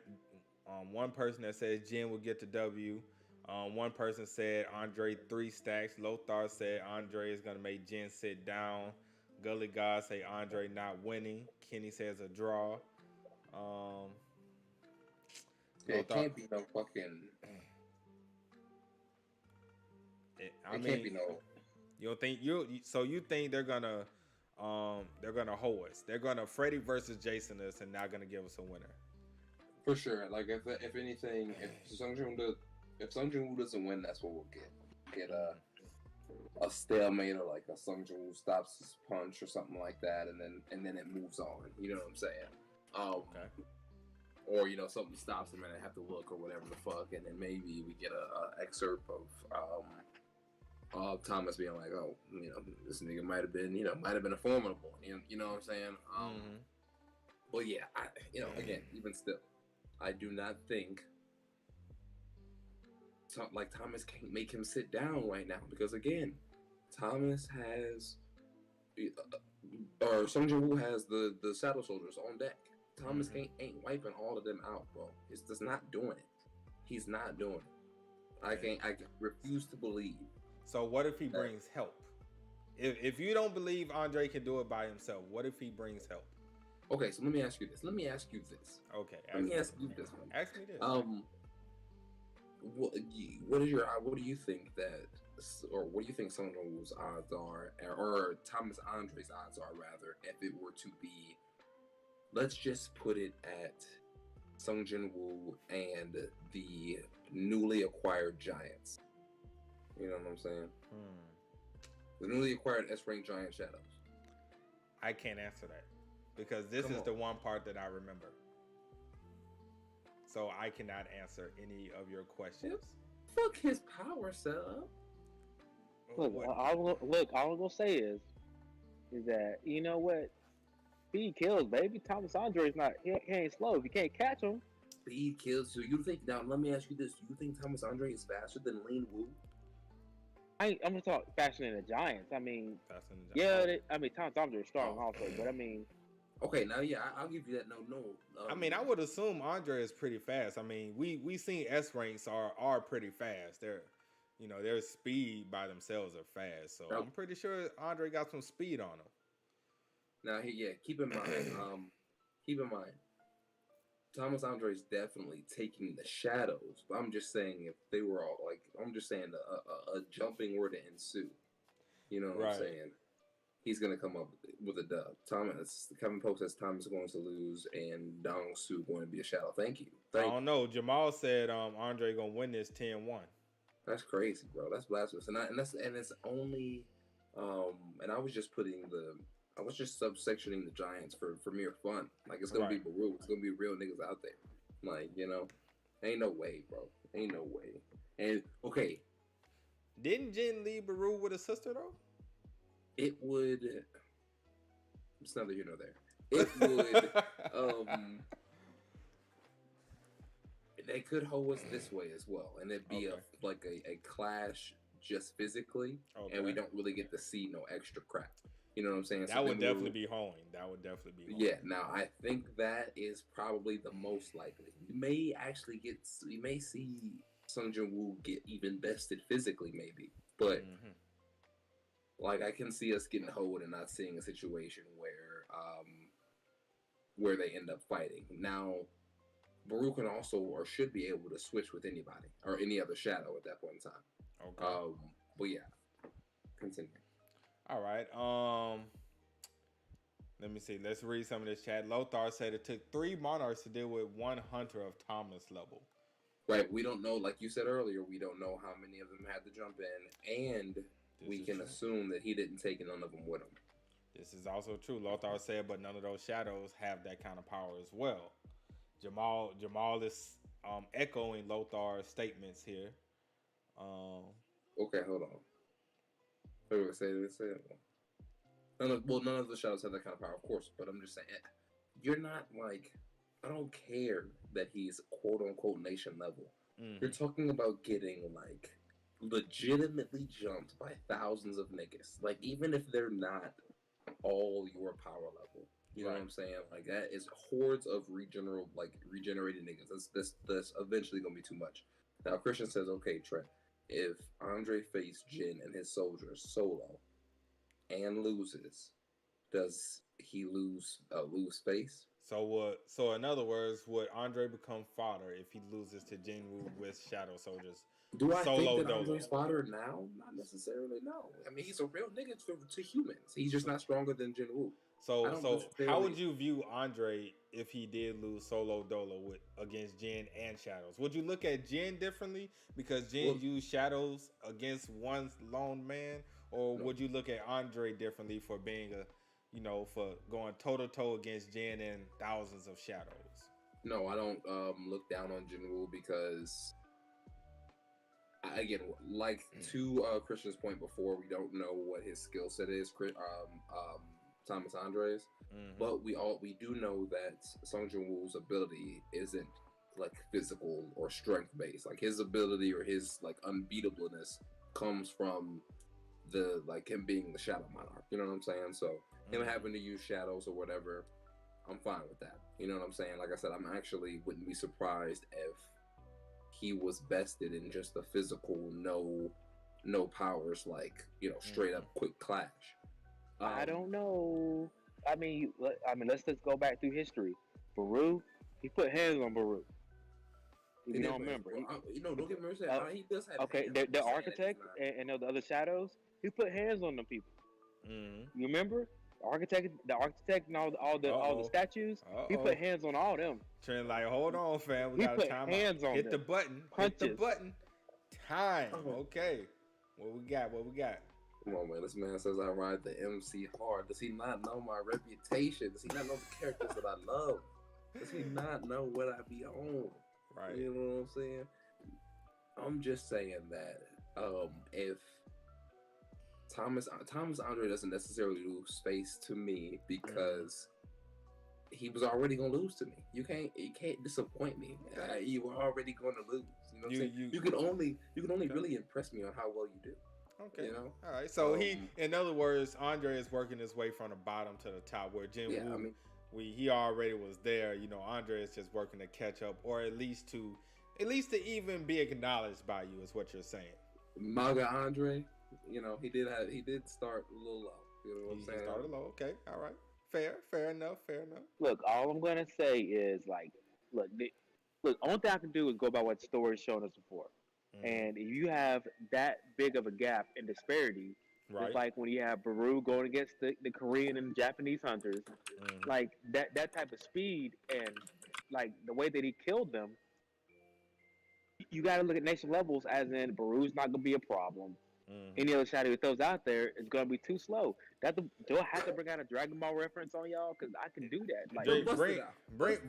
one person that says Jin will get the W. One person said Andre 3 stacks. Lothar said Andre is gonna make Jin sit down. Gully God say Andre not winning. Kenny says a draw. It can't be no fucking. Can't be no. You don't think you think they're gonna hold us? They're gonna Freddy versus Jason us and not gonna give us a winner. For sure. Like if anything, if Sung-Jin Woo doesn't win, that's what we'll get a stalemate, or like a Sung-Jin Woo stops his punch or something like that, and then it moves on. You know what I'm saying? Okay. Or something stops him and I have to look or whatever the fuck, and then maybe we get a excerpt of Thomas being like, oh, this nigga might have been a formidable. You know what I'm saying? But yeah, again, even still, I do not think. Like Thomas can't make him sit down right now because again, Thomas has or Sung-Jin Woo has the Shadow Soldiers on deck. Thomas ain't wiping all of them out, bro. It's just not doing it. He's not doing it. I refuse to believe. So what if he brings help? If you don't believe Andre can do it by himself, what if he brings help? Okay, so let me ask you this. Okay. Ask me this. Ask me this. What do you think Sung-Jin Woo's odds are, or Thomas Andre's odds are rather, if it were to be, let's just put it at Sung-Jin Woo and the newly acquired Giants. You know what I'm saying? The newly acquired S-Rank Giant Shadows. I can't answer that because this is the one part that I remember. So I cannot answer any of your questions. Fuck his power setup. All I'm gonna say is that you know what? Speed kills, baby. Thomas Andre's not. He ain't slow. If you can't catch him, speed kills. So you think now? Let me ask you this: do you think Thomas Andre is faster than Lean Woo? I'm gonna talk faster than the Giants. I mean, Thomas Andre is strong also, but I mean. Okay, now I'll give you that. No. I mean, I would assume Andre is pretty fast. I mean, we seen S ranks are pretty fast. Their speed by themselves are fast. So I'm pretty sure Andre got some speed on him. Now, keep in mind, Thomas Andre is definitely taking the shadows. But I'm just saying, if they were all a jumping were to ensue. You know what I'm saying? He's going to come up with a dub. Kevin Pope says Thomas is going to lose and Dong Su going to be a shadow. Thank you. I don't know. Jamal said Andre going to win this 10-1. That's crazy, bro. That's blasphemous. And it's only and I was just subsectioning the Giants for mere fun. Like it's going to be Baru. It's going to be real niggas out there. Like, ain't no way, bro. Ain't no way. And okay. Didn't Jin leave Baru with a sister though? It would. It's neither here nor there. It would. They could hold us this way as well, and it'd be a clash just physically, and we don't really get to see no extra crap. You know what I'm saying? That would definitely be hoeing. That would definitely be hoeing. Yeah, now I think that is probably the most likely. You may see Sung Jin Woo get even bested physically, maybe. But, like, I can see us getting hoed and not seeing a situation where they end up fighting. Now, Baru can also or should be able to switch with anybody or any other shadow at that point in time. Okay. But yeah, continue. All right. Let me see. Let's read some of this chat. Lothar said it took 3 monarchs to deal with 1 hunter of Thomas level. Right. We don't know, like you said earlier, we don't know how many of them had to jump in, and we can assume that he didn't take none of them with him. This is also true. Lothar said, but none of those shadows have that kind of power as well. Jamal is echoing Lothar's statements here. Okay, hold on. What did I say? None of the shadows have that kind of power, of course. But I'm just saying, you're not like, I don't care that he's quote unquote nation level. You're talking about getting like legitimately jumped by thousands of niggas. Like, even if they're not all your power level. You know what I'm saying? Like, that is hordes of regenerated niggas. That's eventually gonna be too much. Now Christian says, okay, Trent, if Andre faced Jin and his soldiers solo and loses, does he lose face? So in other words, would Andre become fodder if he loses to Jinwoo with Shadow Soldiers? Do I think that Andre's fodder now? Not necessarily, no. I mean, he's a real nigga to humans. He's just not stronger than Jinwoo. So how would you view Andre if he did lose solo dolo against Jin and Shadows? Would you look at Jin differently because Jin used Shadows against one lone man, or would you look at Andre differently for being for going toe to toe against Jin and thousands of Shadows? No, I don't look down on Jinwoo because, again, like to Christian's point before, we don't know what his skill set is. Thomas Andres, but we do know that Sung Jin Woo's ability isn't like physical or strength based. Like, his ability or his like unbeatableness comes from him being the Shadow Monarch. You know what I'm saying? So him having to use shadows or whatever, I'm fine with that. You know what I'm saying? Like I said, I'm actually wouldn't be surprised if he was bested in just a physical no powers, like, straight up quick clash. I don't know. I mean, let's just go back through history. Baru, he put hands on Baru. You don't remember? Don't get me wrong. He does have. Okay, the architect and the other shadows. He put hands on them people. You remember? The architect, and all the statues. He put hands on all them. Trent, like, hold on, fam. We got time. Hands on hit them. the button. Punches. Hit the button. Time. Okay. What we got? Come on, man. This man says I ride the MC hard. Does he not know my reputation? Does he not know the characters that I love? Does he not know what I be on? Right. You know what I'm saying? I'm just saying that if Thomas Andre doesn't necessarily lose face to me because he was already gonna lose to me. You can't disappoint me. You were already gonna lose. You know what I'm saying? You can only really impress me on how well you do. Okay. All right. So in other words, Andre is working his way from the bottom to the top, where Jin Woo, he already was there. Andre is just working to catch up, or at least to even be acknowledged by you, is what you're saying. Maga Andre, he did start a little low. You know what I'm saying? He started low. Okay. All right. Fair enough. Look, all I'm gonna say is only thing I can do is go by what the story's shown us before. And if you have that big of a gap in disparity, it's like when you have Baru going against the Korean and Japanese hunters, like that type of speed and like the way that he killed them, you got to look at nation levels as in Baru's not going to be a problem. Any other shadow he throws out there is going to be too slow. Do I have to bring out a Dragon Ball reference on y'all? Because I can do that. Like,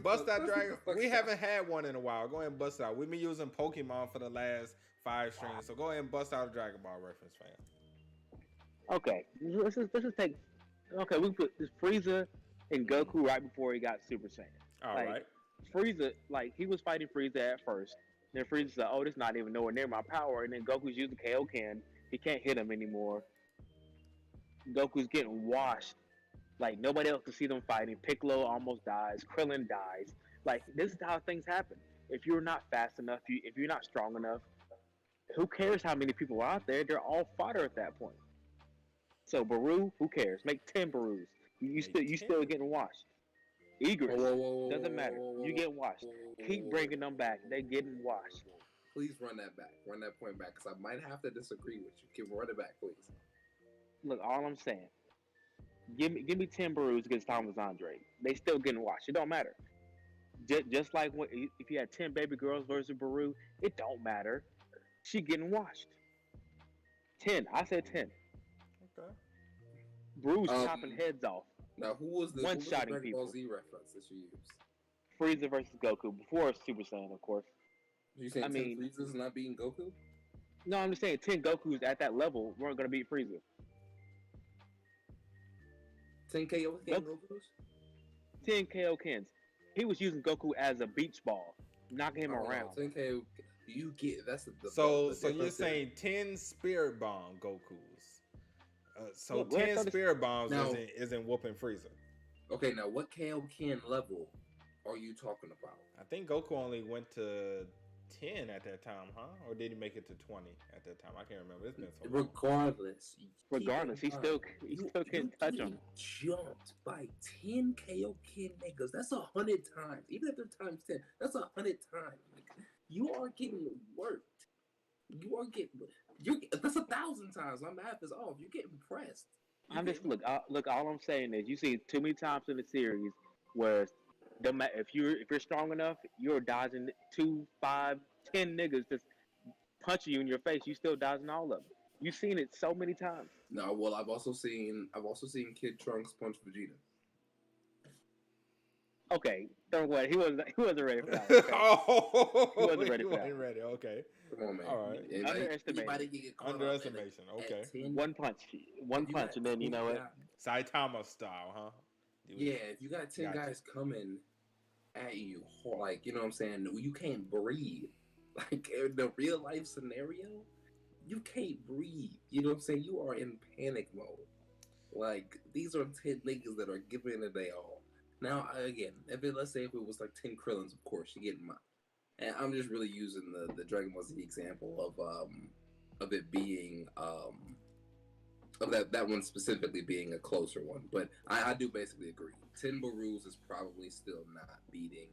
bust out Dragon. We haven't had one in a while. Go ahead and bust it out. We've been using Pokemon for the last 5 streams, so go ahead and bust out a Dragon Ball reference, fam. Okay, let's just take. Okay, we put this Frieza and Goku right before he got Super Saiyan. All right. Frieza, he was fighting Frieza at first. Then Frieza said, "Oh, this not even nowhere near my power." And then Goku's using KO Can. He can't hit him anymore. Goku's getting washed. Like nobody else can see them fighting. Piccolo almost dies. Krillin dies. Like this is how things happen. If you're not fast enough, if you're not strong enough, who cares how many people are out there? They're all fodder at that point. So Baru, who cares? Make 10 Barus. You still getting washed. Egress doesn't matter. You get washed. Keep bringing them back. They getting washed. Please run that back. Run that point back, because I might have to disagree with you. Can run it back, please. Look, all I'm saying, give me 10 Barus against Thomas Andre. They still getting washed. It don't matter. Just like if you had 10 baby girls versus Baru, it don't matter. She getting washed. 10. I said 10. Okay. Baru's chopping heads off. Now, who was the Dragon Ball Z reference that you used? Frieza versus Goku before Super Saiyan, of course. You saying 10 Frieza's not beating Goku? No, I'm just saying 10 Gokus at that level weren't going to beat Frieza. 10 KO Gokus? 10 KO Kens. He was using Goku as a beach ball, knocking him around. 10 KO. You get that's the so you're saying 10 Spirit Bomb Gokus. So 10 Spirit Bombs isn't whooping Frieza. Okay, now what KO Ken level are you talking about? I think Goku only went to 10 at that time, huh? Or did he make it to 20 at that time? I can't remember. It's been so long. Regardless, he still can't touch him. Jumped by 10 KO Ken niggas. That's 100 times. Even if they're times 10, that's 100 times. You are getting worked. That's 1,000 times. My math is off. You get impressed. Look. All I'm saying is, you see too many times in the series where, if you're strong enough, you're dodging 2, 5, 10 niggas just punching you in your face. You still dodging all of them. You've seen it so many times. No, well, I've also seen Kid Trunks punch Vegeta. Okay, don't worry. He wasn't ready for that. Okay? He wasn't ready for that. Ready. Okay. Come on, man. All right. Underestimation. Okay. One punch, and then you know what? Saitama style, huh? Yeah, if you got 10 guys coming at you, like, you know what I'm saying, you can't breathe. Like, in the real life scenario, you can't breathe. You know what I'm saying? You are in panic mode. Like, these are 10 niggas that are giving it their all. Now, again, let's say if it was like 10 Krillins, of course, you're getting mine. And I'm just really using the Dragon Ball Z example of it being of that one specifically being a closer one. But I do basically agree. 10 Barus is probably still not beating.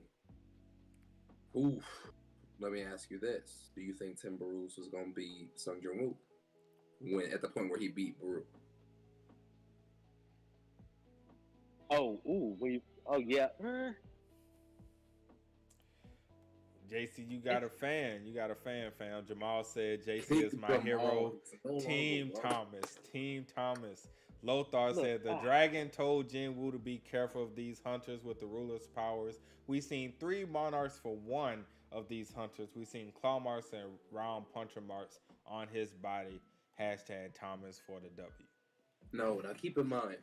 Oof. Let me ask you this: do you think 10 Barus was gonna beat Sung Jong Woo at the point where he beat Baru? Oh yeah. JC, you got a fan. Fam. Jamal said JC is my hero. Team Thomas. Lothar said the dragon told Jinwoo to be careful of these hunters with the ruler's powers. We seen 3 monarchs for one of these hunters. We seen claw marks and round puncher marks on his body. #Thomas for the W. No, now keep in mind,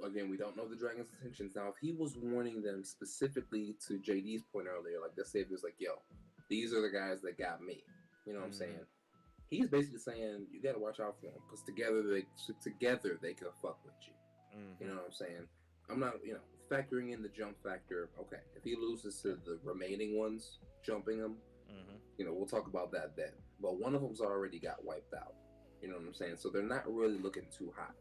again, we don't know the dragon's intentions. Now, if he was warning them specifically to JD's point earlier, like let's say if it was like, yo, these are the guys that got me. You know what I'm saying? He's basically saying you got to watch out for them because together they can fuck with you. You know what I'm saying? I'm not, factoring in the jump factor. Okay, if he loses to the remaining ones jumping him, we'll talk about that then. But one of them's already got wiped out. You know what I'm saying? So they're not really looking too hot.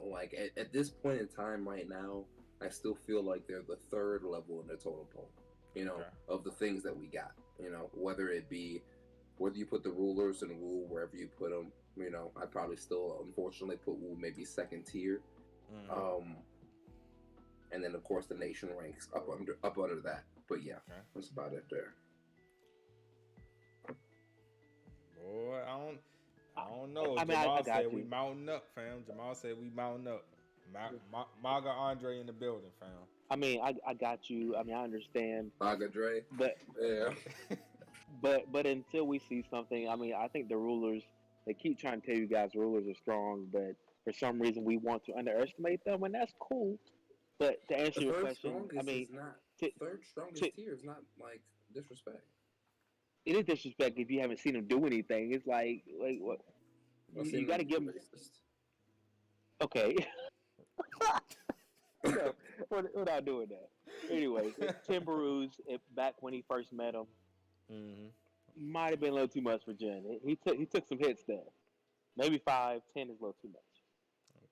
Like at this point in time right now, I still feel like they're the third level in the totem pole, of the things that we got, whether you put the rulers and Wu wherever you put them, I'd probably still, unfortunately, put Wu maybe second tier. And then, of course, the nation ranks up under that. But yeah, that's about it there. Boy, I don't know. Jamal said we mounting up, fam. Jamal said we mounting up. Maga Andre in the building, fam. I mean, I got you. I mean, I understand. Maga Dre. But yeah. but until we see something, I mean, I think the rulers, they keep trying to tell you guys rulers are strong, but for some reason we want to underestimate them, and that's cool. But to answer your question, I mean, third strongest tier is not like disrespect. It is disrespect if you haven't seen them do anything. It's like what? You got to give them. Okay. No, we're not doing that. Anyways, Timberoo's back when he first met him Mm-hmm. might have been a little too much for Jen. He took some hits there. Maybe 5, 10 is a little too much.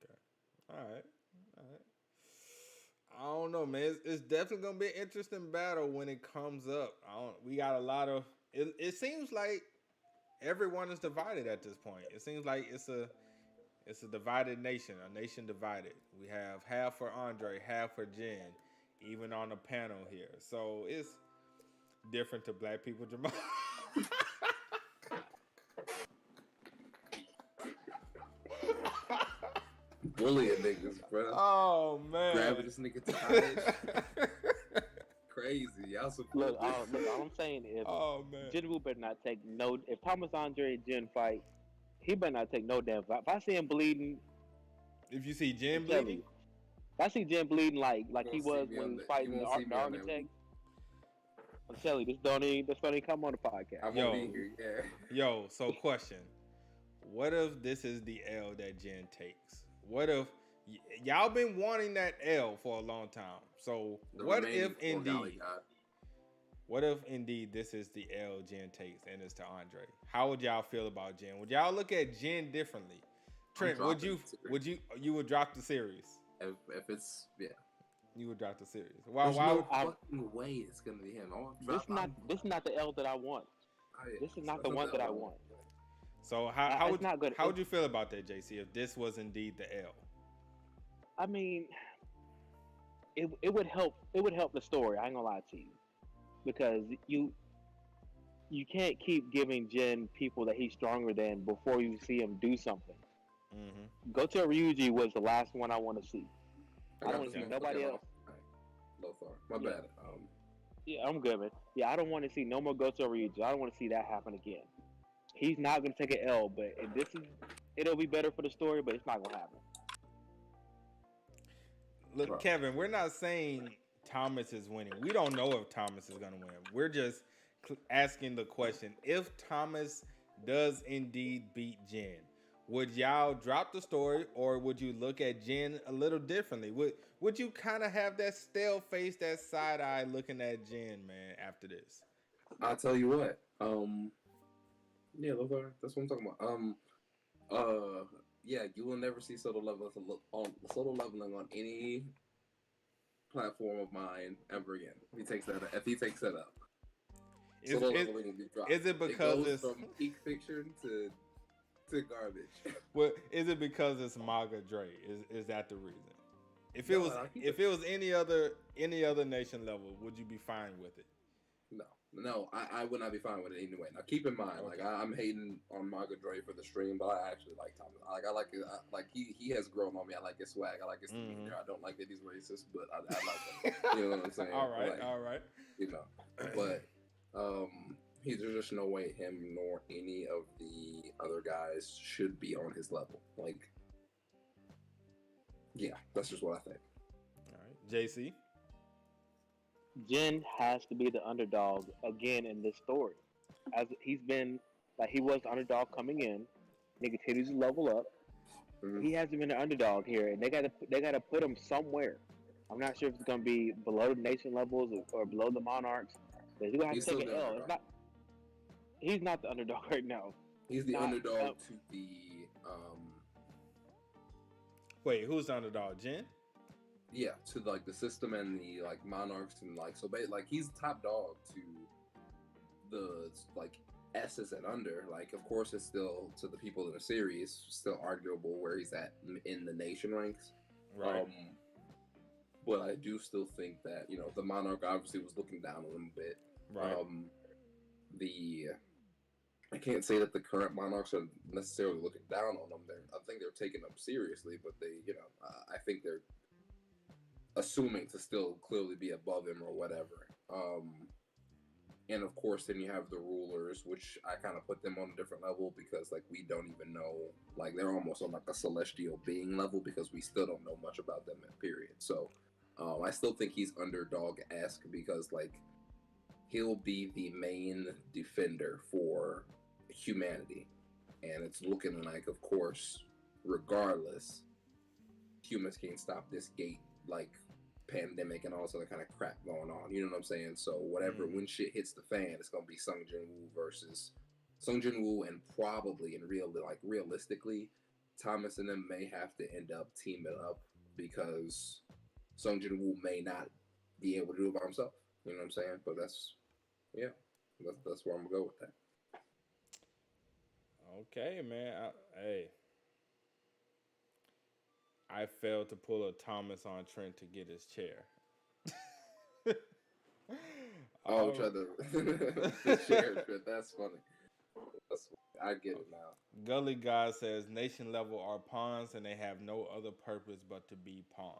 Okay. All right. All right. I don't know, man. It's definitely gonna be an interesting battle when it comes up. We got a lot of. It seems like everyone is divided at this point. It seems like it's a divided nation, a nation divided. We have half for Andre, half for Jen, even on the panel here. So it's different to black people, Jamal. Bullying niggas, bro. Oh man, Grabbing this nigga to Kamish. Crazy. Y'all support Look, all I'm saying is, Jen better not take no. If Thomas Andre and Jen fight, he better not take no damn. If I see him bleeding, if you see Jen I'm telling bleeding, you, if I see Jen bleeding like he won't was see me when on he was that- fighting you the, won't see me the on that architect, week. I'm telling you, this don't even come on the podcast. I won't be here. Yeah. yo. So question: what if this is the L that Jen takes? What if y'all been wanting that L for a long time? So The what remaining if four indeed? Galley God. What if indeed this is the L Jen takes and it's to Andre? How would y'all feel about Jen? Would y'all look at Jen differently? Trent, would dropping you would drop the series? If it's You would drop the series. there's Why no would fucking way it's gonna be him. This is not the L that I want. This is not the one that I want. So how It's not good. How would you feel about that, JC, if this was indeed the L? I mean, it would help. It would help the story. I ain't gonna lie to you, because you can't keep giving Jen people that he's stronger than before you see him do something. Mm-hmm. Goto Ryuji was the last one I want to see. I don't want to see this nobody motherfucker else. Lothar. My Yeah. bad. Yeah, I'm good, man. Yeah, I don't want to see no more Goto Ryuji. I don't want to see that happen again. He's not gonna take an L, but it'll be better for the story, but it's not gonna happen. Look, Kevin, we're not saying Thomas is winning. We don't know if Thomas is going to win. We're just asking the question. If Thomas does indeed beat Jen, would y'all drop the story, or would you look at Jen a little differently? Would you kind of have that stale face, that side eye looking at Jen, man, after this? I'll tell you what. Yeah, Lothar, that's what I'm talking about. Yeah, you will never see solo leveling on any platform of mine ever again. If he takes that up, solo leveling will be dropped. Is it because it goes from peak fiction to garbage? Well, is it because it's Maga Dre? Is that the reason? If it was any other nation level, would you be fine with it? No, I would not be fine with it anyway. Now, keep in mind, Okay. like I'm hating on Maga Dre for the stream, but I actually like Thomas. I like it. He has grown on me. I like his swag. I like his demeanor. I don't like that he's racist, but I like him. You know what I'm saying? All right, like, all right. You know, but there's just no way him nor any of the other guys should be on his level. Like, yeah, that's just what I think. All right, JC. Jen has to be the underdog again in this story, as he's been like he was the underdog coming in. Nigga titties level up. Mm-hmm. He hasn't been the underdog here, and they gotta put him somewhere. I'm not sure if it's gonna be below the nation levels or below the monarchs. But he's gonna have to take an L. He's not the underdog right now. He's the underdog to the Wait, who's the underdog? Jen? Yeah, to like the system and the like monarchs and like he's top dog to the like S's and under. Like, of course, it's still to the people in the series still arguable where he's at in the nation ranks. Right. But I do still think that the monarch obviously was looking down on him a bit. Right. I can't say that the current monarchs are necessarily looking down on him. I think they're taking them seriously, but I think they're assuming to still clearly be above him or whatever. And of course, then you have the rulers, which I kind of put them on a different level because like we don't even know, like they're almost on like a celestial being level because we still don't know much about them in period. So I still think he's underdog-esque because like he'll be the main defender for humanity, and it's looking like, of course, regardless, humans can't stop this gate like pandemic and all this other kind of crap going on. You know what I'm saying? So whatever, when shit hits the fan, it's gonna be Sung Jin Woo versus Sung Jin Woo, and probably realistically, Thomas and them may have to end up teaming up because Sung Jin Woo may not be able to do it by himself. You know what I'm saying? But that's where I'm gonna go with that. Okay, man. I failed to pull a Thomas on Trent to get his chair. Try the chair Trent. That's funny. I get it now. Gully God says nation level are pawns and they have no other purpose but to be pawns.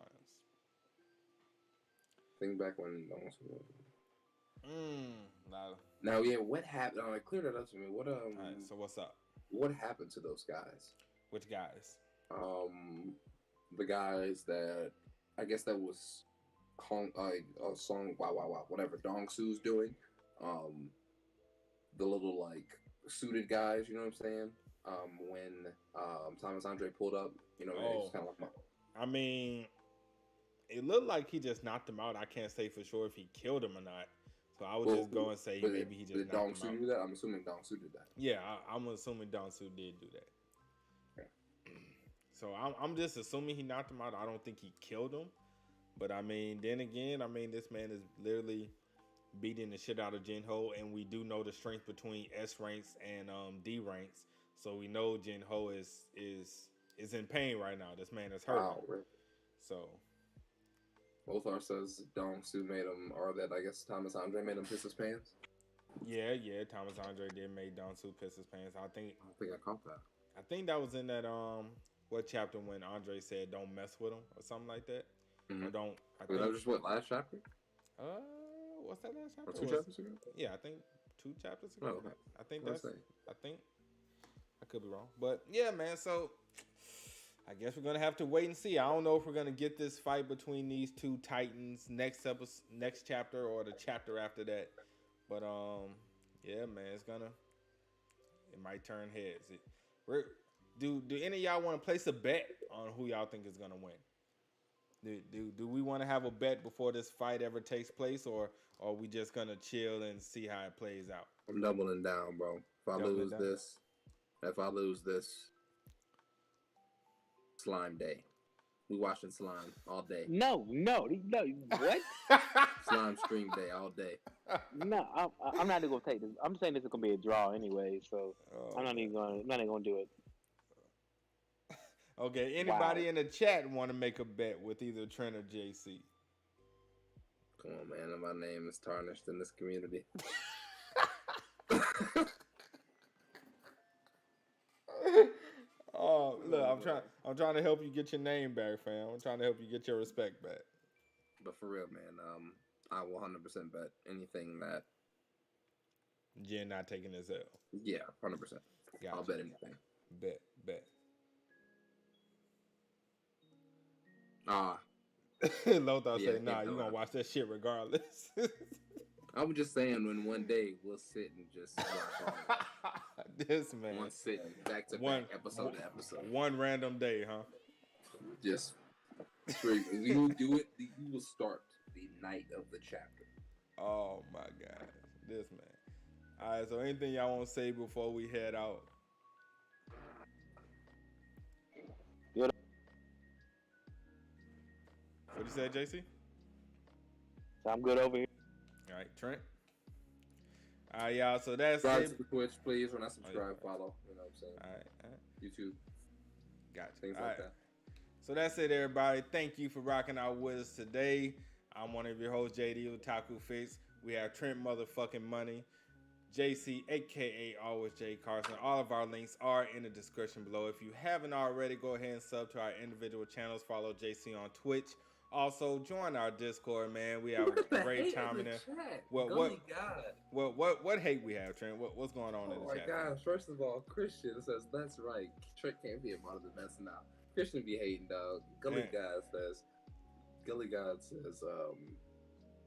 Think back when Now, yeah, what happened? Clear that up to me. What all right, so what's up? What happened to those guys? Which guys? The guys that I guess that was Song wow whatever Dong Su's doing. The little like suited guys, you know what I'm saying? When Thomas Andre pulled up, you know, it was kind of like I mean, it looked like he just knocked him out. I can't say for sure if he killed him or not. So I would just go and say maybe he just knocked him out. Do that? I'm assuming Dong Su did that. Yeah, I'm assuming Dong Su did do that. Okay. So I'm just assuming he knocked him out. I don't think he killed him. But I mean, then again, this man is literally beating the shit out of Jinho, and we do know the strength between S ranks and D ranks. So we know Jinho is in pain right now. This man is hurt. Wow, really? So Lothar says Dong Su made him, or that I guess Thomas Andre made him piss his pants. Yeah, Thomas Andre did make Dong Su piss his pants. I think I caught that. I think that was in that what chapter when Andre said don't mess with him or something like that. Mm-hmm. Or don't. That was just what, last chapter? What's that last chapter? Or 2 chapters ago? Yeah, I think 2 chapters ago. Oh, okay. I think I could be wrong, but yeah, man. So I guess we're gonna have to wait and see. I don't know if we're gonna get this fight between these two titans next chapter or the chapter after that. But yeah, man, it might turn heads. Do any of y'all want to place a bet on who y'all think is gonna win? Do we want to have a bet before this fight ever takes place, or are we just gonna chill and see how it plays out? I'm doubling down, bro. If I lose this, Slime Day. We watching Slime all day. No, what? Slime Stream Day all day. No, I'm not even gonna take this. I'm saying this is gonna be a draw anyway, so I'm not even gonna do it. Okay, anybody in the chat want to make a bet with either Trent or JC? Come on, man. My name is tarnished in this community. Oh, look, I'm trying to help you get your name back, fam. I'm trying to help you get your respect back. But for real, man, I will 100% bet anything that Jen not taking his L. Yeah, 100%. Gotcha. I'll bet anything. Bet. Lothar said, "Nah, you gonna watch that shit regardless." I was just saying, when one day we'll sit and just watch all this man. One sitting, back to back, episode to episode. One random day, huh? Just straight. We will do it. You will start the night of the chapter. Oh my God, this man. All right, so anything y'all want to say before we head out? What you said, JC? I'm good over here. All right, Trent. All right, y'all. So that's subscribe it. to the Twitch, please. When I subscribe, follow. You know what I'm saying? All right. YouTube. Gotcha. Things all like right. that. So that's it, everybody. Thank you for rocking out with us today. I'm one of your hosts, TheOtakuFix. We have Trent motherfucking Money, JC, aka alwaysjcarson. All of our links are in the description below. If you haven't already, go ahead and sub to our individual channels. Follow JC on Twitch. Also, join our Discord, man. We have a great time in there. What hate we have, Trent? What's going on in the chat? Oh my gosh! First of all, Christian says that's right. Trent can't be a part of the mess now. Christian be hating, dog. Gully God says,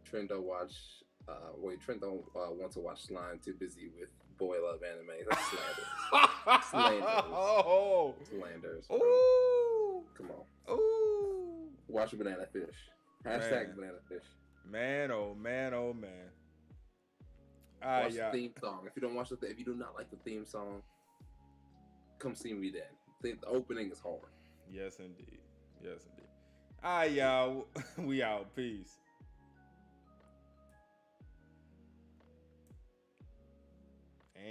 Trent don't watch. Trent don't want to watch Slime. Too busy with boy love anime. That's slander. Slanders. Oh, Slanders. Ooh. Come on. Ooh. Watch Banana Fish. Hashtag Banana Fish. Man, oh man, oh man. Watch the theme song. If you don't watch if you do not like the theme song, come see me then. The opening is hard. Yes, indeed. Yes, indeed. All right, y'all. We out. Peace.